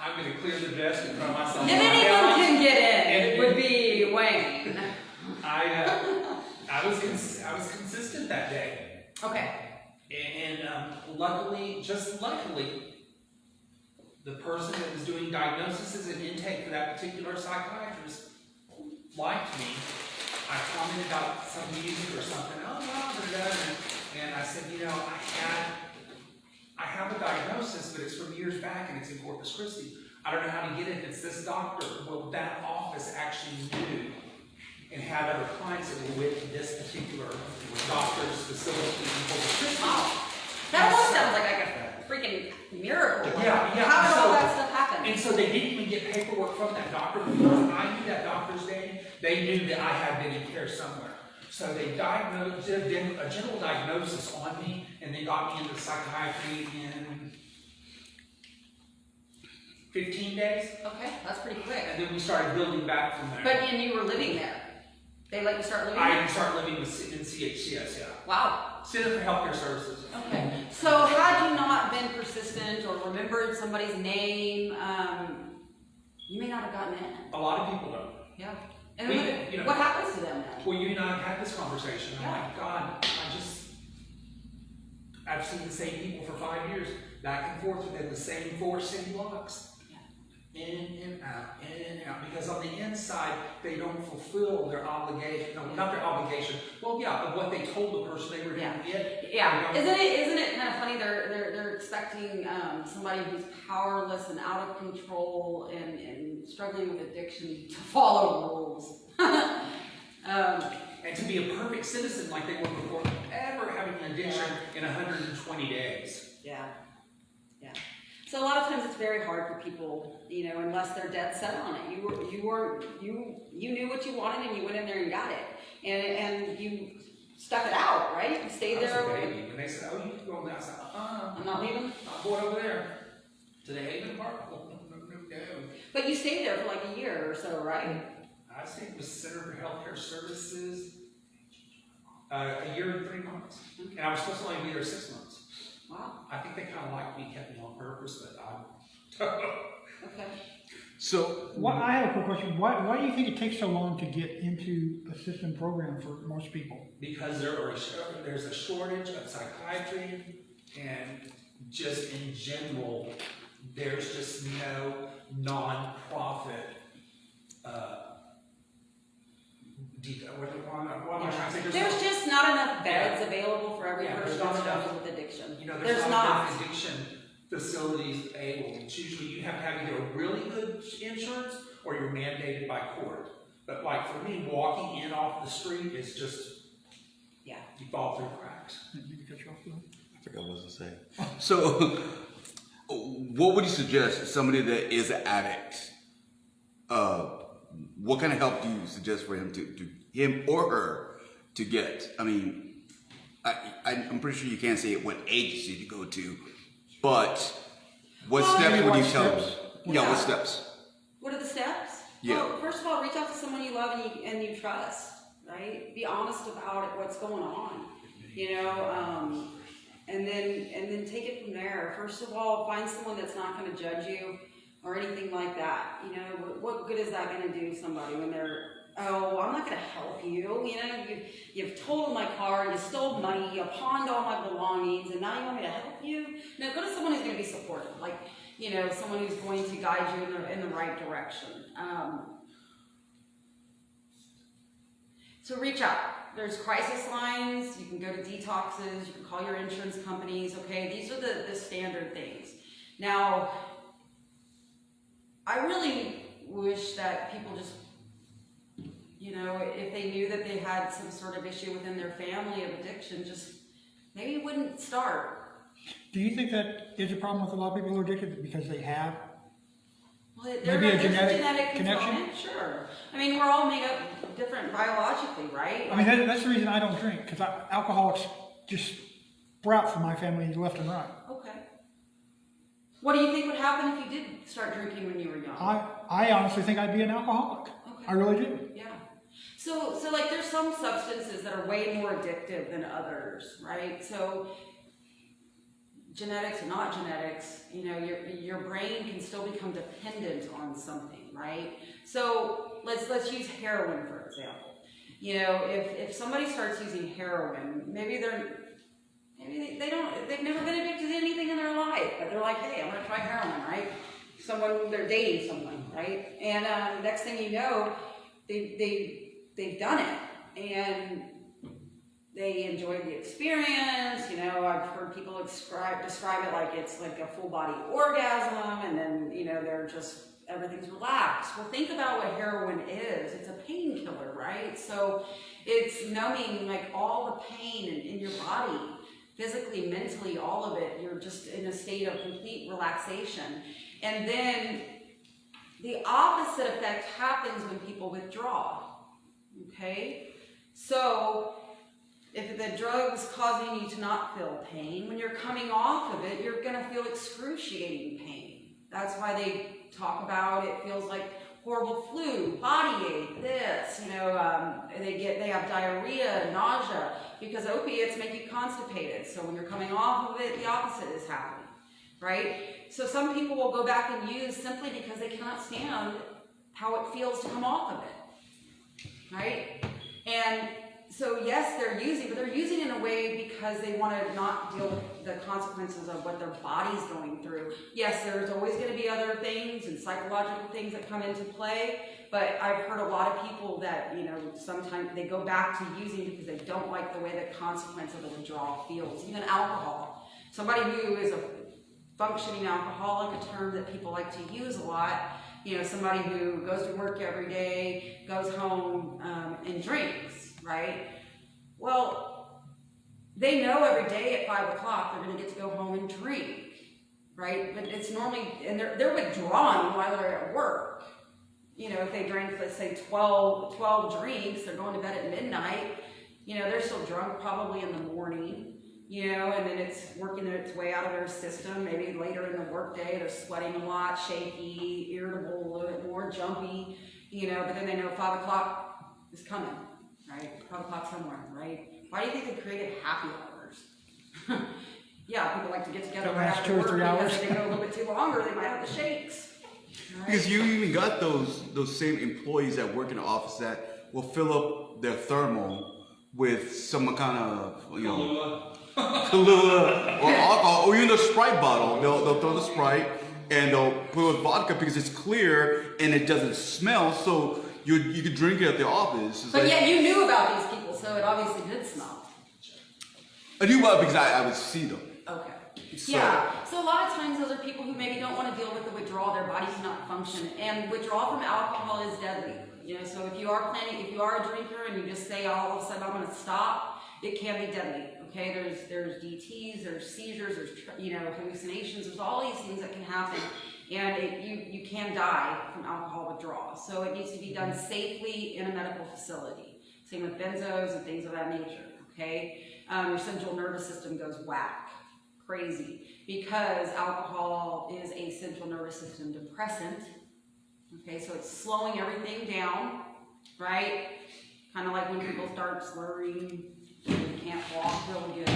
I'm going to clear the desk and throw myself. If anyone can get in, it would be Wayne. I was consistent that day, Okay. and luckily, the person that was doing diagnoses and intake for that particular psychiatrist liked me. I commented about some music or something. Oh, well, and I said, you know, I had have a diagnosis, but it's from years back and it's in Corpus Christi. I don't know how to get it. It's this doctor. Well, that office actually knew and had other clients that were with this particular doctor's facility in Corpus Christi. Wow. That almost sounds like a freaking miracle. Yeah. How did all So- that stuff happen? And so they didn't even get paperwork from that doctor because I knew that doctor's name. They knew that I had been in care somewhere. So they diagnosed, did a general diagnosis on me, and they got me into psychiatry in 15 days. Okay, that's pretty quick. And then we started building back from there. And you were living there. They let you start living I there? didn't start living in CHCS, yeah. Wow. Center for Healthcare Services. Okay. So had you not been persistent or remembered somebody's name, you may not have gotten in. A lot of people don't. Yeah. And We- what, you know- what happens to them then? Well, you and I have had this conversation. I'm like, God, I've seen the same people for 5 years, back and forth within the same 4 city blocks. In and out, because on the inside, they don't fulfill their obligation, no, not their obligation, well, yeah, of what they told the person they were going to get. Yeah. They don't- Isn't it kind of funny? They're expecting somebody who's powerless and out of control and struggling with addiction to follow rules. And to be a perfect citizen like they were before ever having an addiction in 120 days. Yeah. Yeah. So a lot of times it's very hard for people, unless they're dead set on it. You knew what you wanted and you went in there and got it, and you stuck it out, right? You stayed I was there. a baby. When they said, "Oh, you can go on that," I said, I'm not leaving. I'm going over there to the Haven Park. No. But you stayed there for like a year or so, right? I stayed with Center for Healthcare Services a year and 3 months, and I was supposed to only be there 6 months. Wow. I think they kind of liked me, kept me on purpose, but Okay. So, I have a quick question. Why do you think it takes so long to get into a system program for most people? because there's a shortage of psychiatry, and just in general, there's just no non-profit. What am I trying to say? There's just not enough beds available for every Yeah, there's person not who enough- struggles with addiction. There's not enough addiction facilities able. It's usually you have to have either a really good insurance or you're mandated by court. But like for me, walking in off the street is just, Yeah. you fall through cracks. I forgot what I was saying. So, what would you suggest somebody that is an addict? What kind of help do you suggest for him him or her to get? I mean, I'm pretty sure you can't say what agency to go to, but what steps would you tell them? Yeah, what steps? What are the steps? Yeah. Well, first of all, reach out to someone you love and you trust, right? Be honest about it, what's going on, and then take it from there. First of all, find someone that's not going to judge you or anything like that. What good is that going to do somebody when they're, oh, I'm not going to help you. You've totaled my car, you stole money, you pawned all my belongings, and now you want me to help you? No, go to someone who's going to be supportive, like, someone who's going to guide you in the right direction. So reach out. There's crisis lines. You can go to detoxes. You can call your insurance companies. Okay, these are the standard things. Now, I really wish that people just, if they knew that they had some sort of issue within their family of addiction, just maybe wouldn't start. Do you think that is a problem with a lot of people who are addicted because they have? Well, Maybe a there's genetic connection? component, sure. I mean, we're all made up different biologically, right? I mean, that's the reason I don't drink, because alcoholics just sprout from my family left and right. Okay. What do you think would happen if you did start drinking when you were young? I honestly think I'd be an alcoholic. Okay. I really do. Yeah. So like there's some substances that are way more addictive than others, right? So genetics or not genetics, your brain can still become dependent on something, right? So let's use heroin for example. If somebody starts using heroin, maybe they've never been addicted to anything in their life, but they're like, hey, I'm gonna try heroin, right? They're dating someone, right? And next thing you know, they've done it, and they enjoyed the experience. You know, I've heard people describe it like it's like a full body orgasm, and then, you know, they're just, everything's relaxed. Well, think about what heroin is. It's a painkiller, right? So it's numbing like all the pain in your body, physically, mentally, all of it. You're just in a state of complete relaxation. And then the opposite effect happens when people withdraw, okay? So if the drug's causing you to not feel pain, when you're coming off of it, you're gonna feel excruciating pain. That's why they talk about it feels like horrible flu, body ache, this, you know, they have diarrhea, nausea, because opiates make you constipated. So when you're coming off of it, the opposite is happening, right? So some people will go back and use simply because they cannot stand how it feels to come off of it, right? And so yes, they're using, but they're using in a way because they want to not deal with the consequences of what their body's going through. Yes, there's always going to be other things and psychological things that come into play, but I've heard a lot of people that, you know, sometimes they go back to using because they don't like the way the consequence of the withdrawal feels. Even alcohol. Somebody who is a functioning alcoholic, a term that people like to use a lot, you know, somebody who goes to work every day, goes home and drinks, right? Well, they know every day at 5 o'clock they're going to get to go home and drink, right? But it's normally, and they're withdrawing while they're at work. You know, if they drank, let's say 12 drinks, they're going to bed at midnight, you know, they're still drunk probably in the morning. You know, and then it's working its way out of their system. Maybe later in the workday, they're sweating a lot, shaky, irritable, a little bit more jumpy, you know, but then they know 5 o'clock is coming, right? 5 o'clock somewhere, right? Why do you think they created happy hours? Yeah, people like to get together That right lasts after 2 or work 3 because hours. if they go a little bit too longer, they might have the shakes. Right? Because you even got those same employees that work in the office that will fill up their thermal with some kind of, you know, Kahlua or alcohol, or even the Sprite bottle. They'll throw the Sprite and they'll put with vodka because it's clear and it doesn't smell, so you could drink it at the office. It's But like, yeah, you knew about these people, so it obviously did smell. I knew about it because I would see them. Okay. So- Yeah. So a lot of times those are people who maybe don't want to deal with the withdrawal. Their body cannot function, and withdrawal from alcohol is deadly. You know, so if you are a drinker and you just say all of a sudden I'm going to stop, it can be deadly. Okay, there's DTs, there's seizures, there's, you know, hallucinations. There's all these things that can happen, and you can die from alcohol withdrawal. So it needs to be done safely in a medical facility. Same with benzos and things of that nature. Okay, your central nervous system goes whack, crazy, because alcohol is a central nervous system depressant. Okay, so it's slowing everything down, right? Kind of like when people start slurring, you can't walk real good.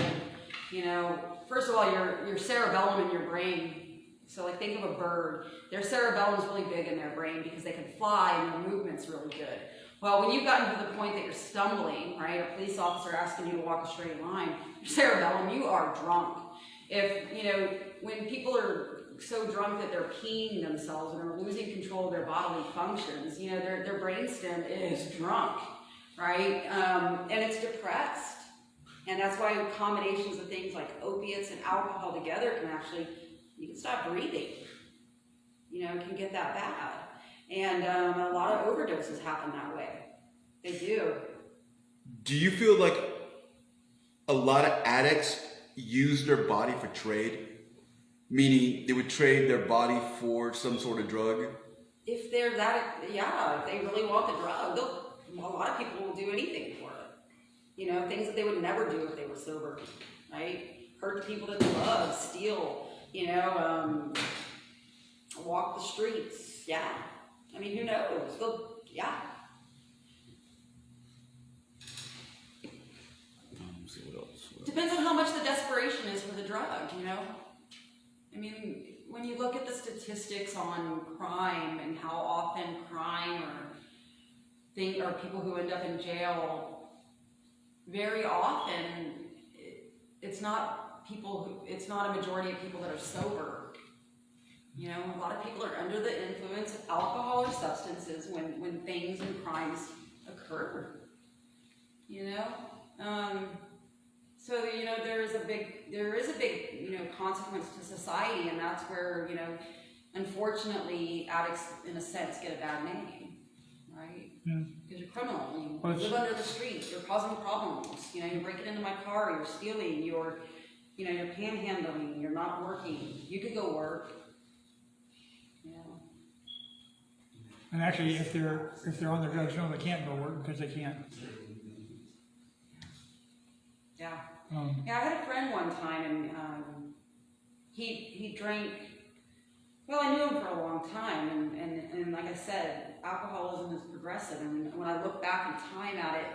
You know, first of all, your cerebellum in your brain, so like think of a bird, their cerebellum is really big in their brain because they can fly and their movement's really good. Well, when you've gotten to the point that you're stumbling, right, a police officer asking you to walk a straight line, your cerebellum, you are drunk. If, you know, when people are so drunk that they're peeing themselves and are losing control of their bodily functions, you know, their brainstem is drunk, right? And it's depressed. And that's why combinations of things like opiates and alcohol together can actually, you can stop breathing. You know, it can get that bad. And a lot of overdoses happen that way. They do. Do you feel like a lot of addicts use their body for trade? Meaning they would trade their body for some sort of drug? If they're that, yeah, if they really want the drug, a lot of people will do anything for it. You know, things that they would never do if they were sober, right? Hurt the people that they love, steal, you know, walk the streets, yeah. I mean, who knows? Yeah. Let's see what else. Depends on how much the desperation is for the drug, you know? I mean, when you look at the statistics on crime and how often crime or people who end up in jail, very often it's not a majority of people that are sober. You know, a lot of people are under the influence of alcohol or substances when things and crimes occur. You know, So, you know, there is a big, you know, consequence to society, and that's where, you know, unfortunately, addicts, in a sense, get a bad name, right? Yeah. Because you're criminal, you Well, it's- live under the street, you're causing problems, you know, you're breaking into my car, you're stealing, you're panhandling, you're not working, you could go work, you know. And actually, if they're on the drugs, no, they can't go work because they can't. Yeah. Um, Yeah, I had a friend one time, and he drank. Well, I knew him for a long time, and like I said, alcoholism is progressive, and when I look back in time at it,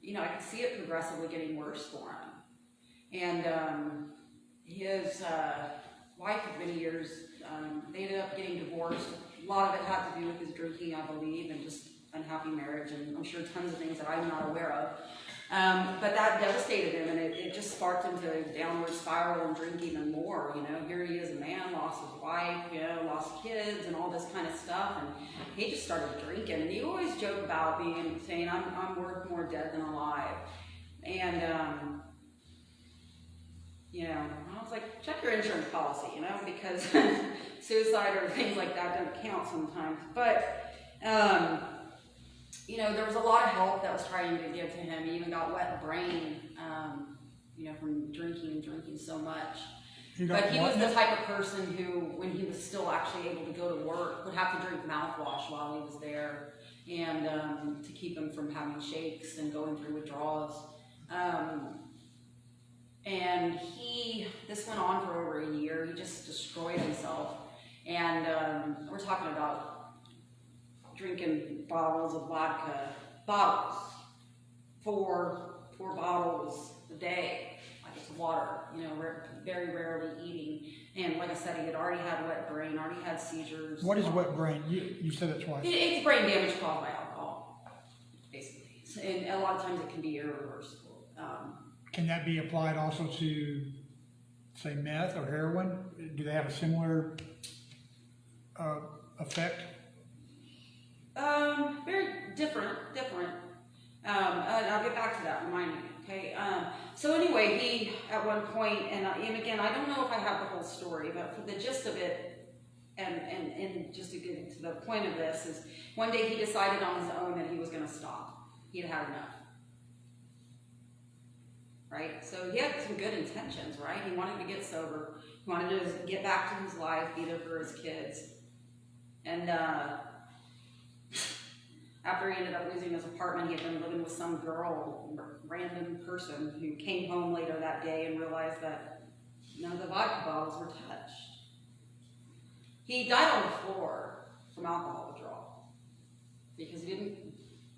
you know, I could see it progressively getting worse for him. And his wife of many years, they ended up getting divorced. A lot of it had to do with his drinking, I believe, and just unhappy marriage, and I'm sure tons of things that I'm not aware of. But that devastated him, and it just sparked him to a downward spiral and drink even more. You know, here he is, a man, lost his wife, you know, lost kids, and all this kind of stuff, and he just started drinking. And he always joked about saying, "I'm worth more dead than alive," and you know, I was like, check your insurance policy, you know, because suicide or things like that don't count sometimes. But you know, there was a lot of help that was trying to give to him. He even got wet brain, you know, from drinking so much. But he was the type of person who, when he was still actually able to go to work, would have to drink mouthwash while he was there, and to keep him from having shakes and going through withdrawals. And this went on for over a year. He just destroyed himself. And we're talking about drinking bottles of vodka, four bottles a day, like it's water, you know, very rarely eating. And like I said, he had already had wet brain, already had seizures. What is wet brain? You said it twice. It's brain damage caused by alcohol, basically. And a lot of times it can be irreversible. Can that be applied also to, say, meth or heroin? Do they have a similar effect? Very different. I'll get back to that, remind me, okay? So anyway, he, at one point, and again, I don't know if I have the whole story, but for the gist of it, and just to get to the point of this, is one day he decided on his own that he was going to stop. He had had enough. Right? So he had some good intentions, right? He wanted to get sober. He wanted to get back to his life, be there for his kids. And after he ended up losing his apartment, he had been living with some girl, random person, who came home later that day and realized that none of the vodka bottles were touched. He died on the floor from alcohol withdrawal because he didn't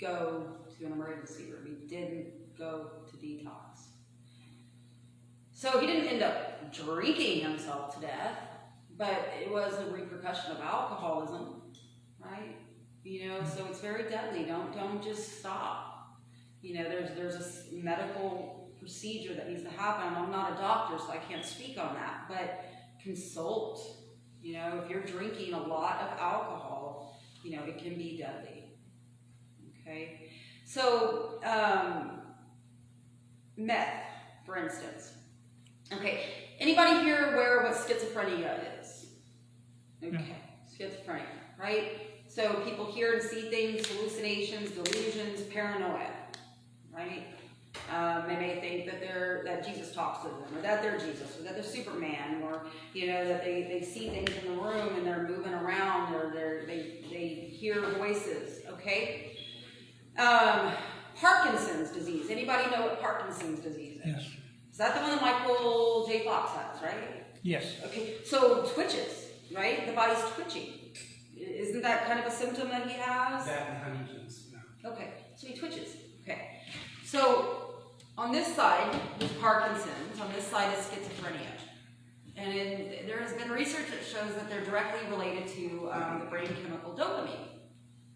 go to an emergency room. He didn't go to detox. So he didn't end up drinking himself to death, but it was a repercussion of alcoholism, right? You know, so it's very deadly. Don't just stop. You know, there's a medical procedure that needs to happen. I'm not a doctor, so I can't speak on that, but consult. You know, if you're drinking a lot of alcohol, you know, it can be deadly. Okay? So, meth, for instance. Okay, anybody here aware of what schizophrenia is? Okay, schizophrenia, right? So people hear and see things, hallucinations, delusions, paranoia, right? They may think that Jesus talks to them, or that they're Jesus, or that they're Superman, or you know that they see things in the room and they're moving around, or they hear voices. Okay. Parkinson's disease. Anybody know what Parkinson's disease is? Yes. Is that the one that Michael J. Fox has, right? Yes. Okay, so twitches, right? The body's twitching. Isn't that kind of a symptom that he has? That and Huntington's, no. Okay, so he twitches. Okay, so on this side is Parkinson's, on this side is schizophrenia. And there has been research that shows that they're directly related to the brain chemical dopamine.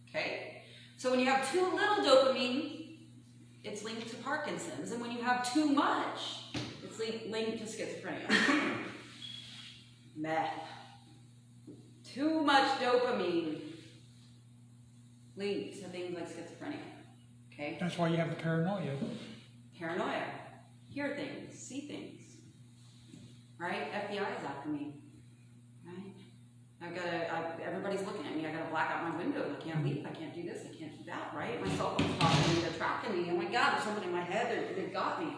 Okay, so when you have too little dopamine, it's linked to Parkinson's, and when you have too much, it's linked to schizophrenia. Meth. Too much dopamine linked to things like schizophrenia. Okay? That's why you have the paranoia. Paranoia. hear things, see things, right? FBI is after me, right? Everybody's looking at me. I gotta black out my windows. I can't leave. I can't do this. I can't do that, right? My cell phone's talking to me. They're tracking me. Oh my God, there's something in my head. They've got me,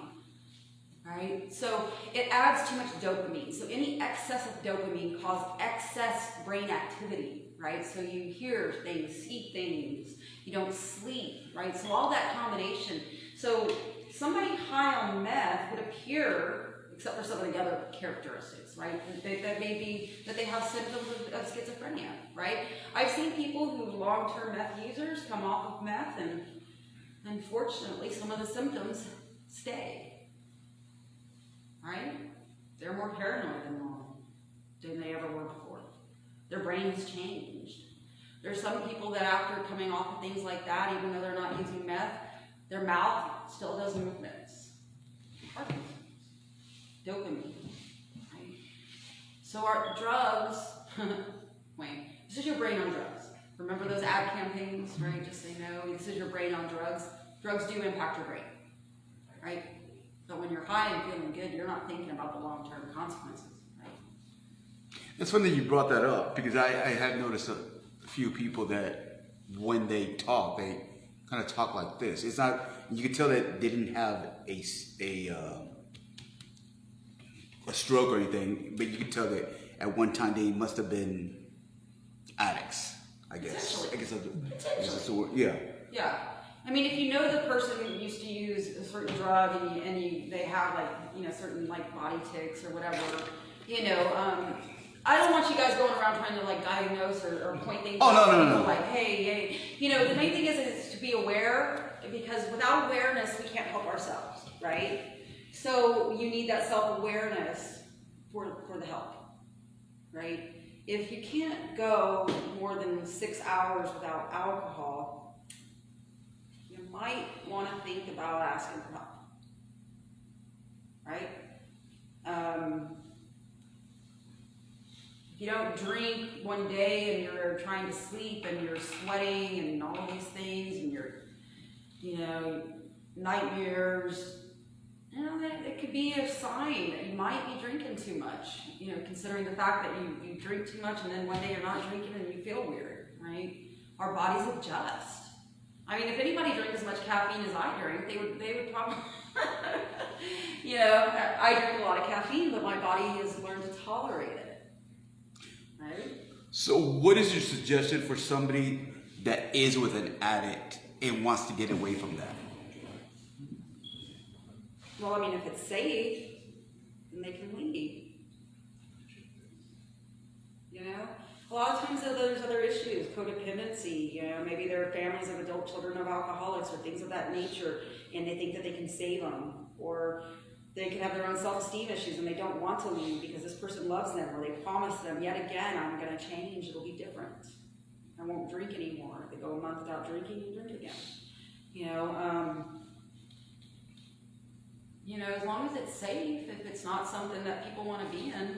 right? So it adds too much dopamine. So any excess of dopamine causes excess brain activity, right? So you hear things, see things. You don't sleep, right? So all that combination. So somebody high on meth would appear, except for some of the other characteristics, right? That may be that they have symptoms of schizophrenia, right? I've seen people who long-term meth users come off of meth, and unfortunately, some of the symptoms stay, right? They're more paranoid than normal, than they ever were before. Their brain has changed. There's some people that after coming off of things like that, even though they're not using meth, their mouth still does movements. Parkinson's. Dopamine, right? So our drugs, wait, this is your brain on drugs. Remember those ad campaigns, right? Just say no, this is your brain on drugs. Drugs do impact your brain, right? But when you're high and feeling good, you're not thinking about the long-term consequences, right? It's funny that you brought that up, because I have noticed a few people that when they talk, they kind of talk like this. It's not, you can tell that they didn't have a stroke or anything, but you can tell that at one time they must have been addicts, I guess. I guess that's the word. Yeah. Yeah. I mean, if you know the person used to use a certain drug and they have certain body tics or whatever, I don't want you guys going around trying to diagnose or point things out. No. Hey, the main thing is to be aware, because without awareness we can't help ourselves, right? So you need that self-awareness for the help, right? If you can't go more than 6 hours without alcohol, you might want to think about asking for help, right? If you don't drink one day and you're trying to sleep and you're sweating and all of these things and you're, nightmares, it could be a sign that you might be drinking too much, considering the fact that you drink too much and then one day you're not drinking and you feel weird, right? Our bodies adjust. I mean, if anybody drank as much caffeine as I drink, they would probably, I drink a lot of caffeine, but my body has learned to tolerate it, right? So what is your suggestion for somebody that is with an addict and wants to get away from that? Well, I mean, if it's safe, then they can leave. A lot of times there's other issues, codependency, maybe there are families of adult children of alcoholics or things of that nature, and they think that they can save them, or they can have their own self-esteem issues and they don't want to leave because this person loves them, or they promise them, yet again, I'm going to change, it'll be different. I won't drink anymore. If they go a month without drinking, you drink again. As long as it's safe, if it's not something that people want to be in,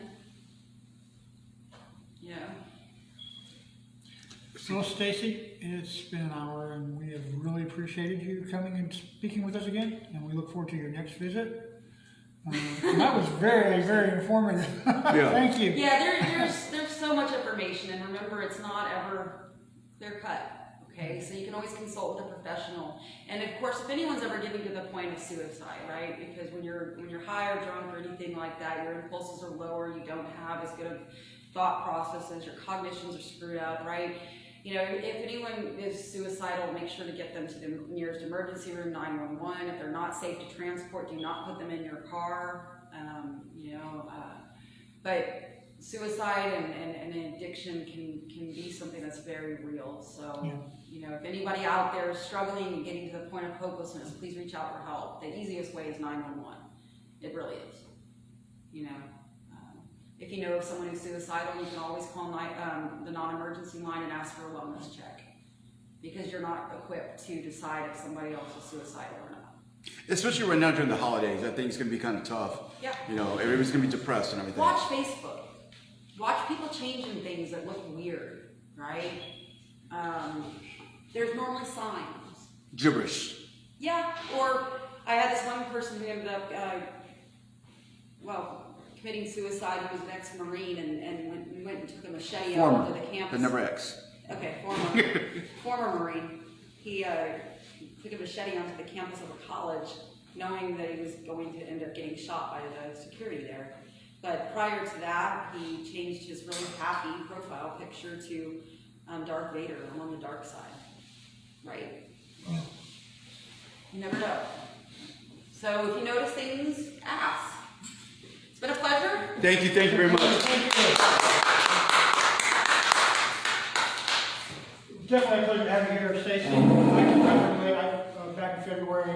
So, Stacy, it's been an hour, and we have really appreciated you coming and speaking with us again, and we look forward to your next visit. That was very, very informative. Yeah. Thank you. Yeah, there's so much information, and remember, it's not ever clear cut. Okay, so you can always consult with a professional. And of course, if anyone's ever getting to the point of suicide, right? Because when you're high or drunk or anything like that, your impulses are lower, you don't have as good of thought processes, your cognitions are screwed up, right? If anyone is suicidal, make sure to get them to the nearest emergency room, 911. If they're not safe to transport, do not put them in your car. But suicide and addiction can be something that's very real. So, if anybody out there is struggling and getting to the point of hopelessness, please reach out for help. The easiest way is 911. It really is. If you know of someone who's suicidal, you can always call the non-emergency line and ask for a wellness check, because you're not equipped to decide if somebody else is suicidal or not. Especially right now during the holidays, I think it's going to be kind of tough. Yeah. Everybody's going to be depressed and everything. Watch Facebook. Watch people changing things that look weird, right? There's normally signs. Gibberish. Yeah, or I had this one person who ended up, committing suicide. He was an ex-Marine and went and took a machete out onto the campus. The number X. Okay, former Marine. He took a machete onto the campus of a college, knowing that he was going to end up getting shot by the security there. But prior to that, he changed his really happy profile picture to Darth Vader. I'm on the dark side, right? You never know. So if you notice things, ask. It's been a pleasure. Thank you very much. Definitely a pleasure having you here, Stacy. Back in February,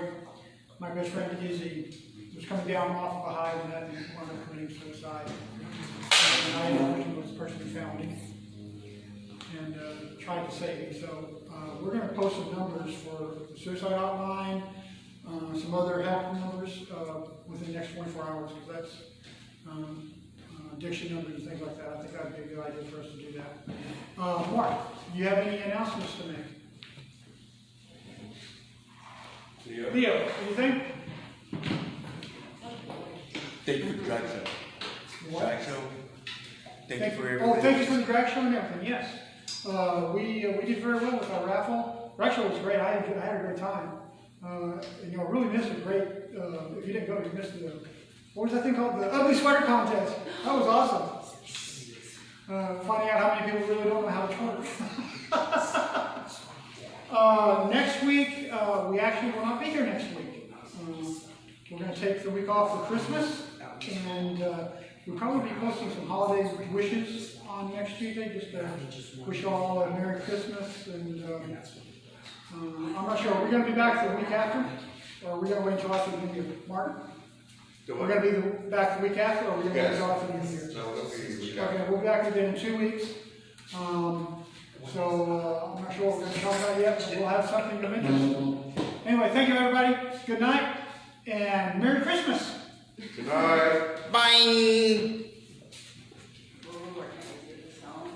my best friend Izzy was coming down off of a high and then wound up committing suicide. And I was the person who found him and tried to save him. So we're going to post some numbers for the suicide hotline, some other help numbers within the next 24 hours, because that's addiction numbers and things like that. I think that would be a good idea for us to do that. Mark, do you have any announcements to make? Leo, anything? Thank you for the drag show. What? Drag show. Thank you for everything. Oh, thank you for the drag show and everything, yes. We did very well with our raffle. Drag show was great. I had a great time. Really missed a great, if you didn't go, you missed the, what was that thing called? The ugly sweater contest. That was awesome. Finding out how many people really don't know how to twerk. Next week, we actually will not be here next week. We're going to take the week off for Christmas, and we'll probably be posting some holiday wishes on next Tuesday, just to wish you all a Merry Christmas. And I'm not sure, are we going to be back the week after? Or are we going to wait until after the New Year? Mark? We're going to be back the week after, or are we going to wait until after the New Year? No, it'll be the week after. Okay, we'll be back again in 2 weeks. So I'm not sure what we're going to talk about yet, but we'll have something of interest. Anyway, thank you everybody. Good night and Merry Christmas. Good night. Bye. Ooh, I can't do this song.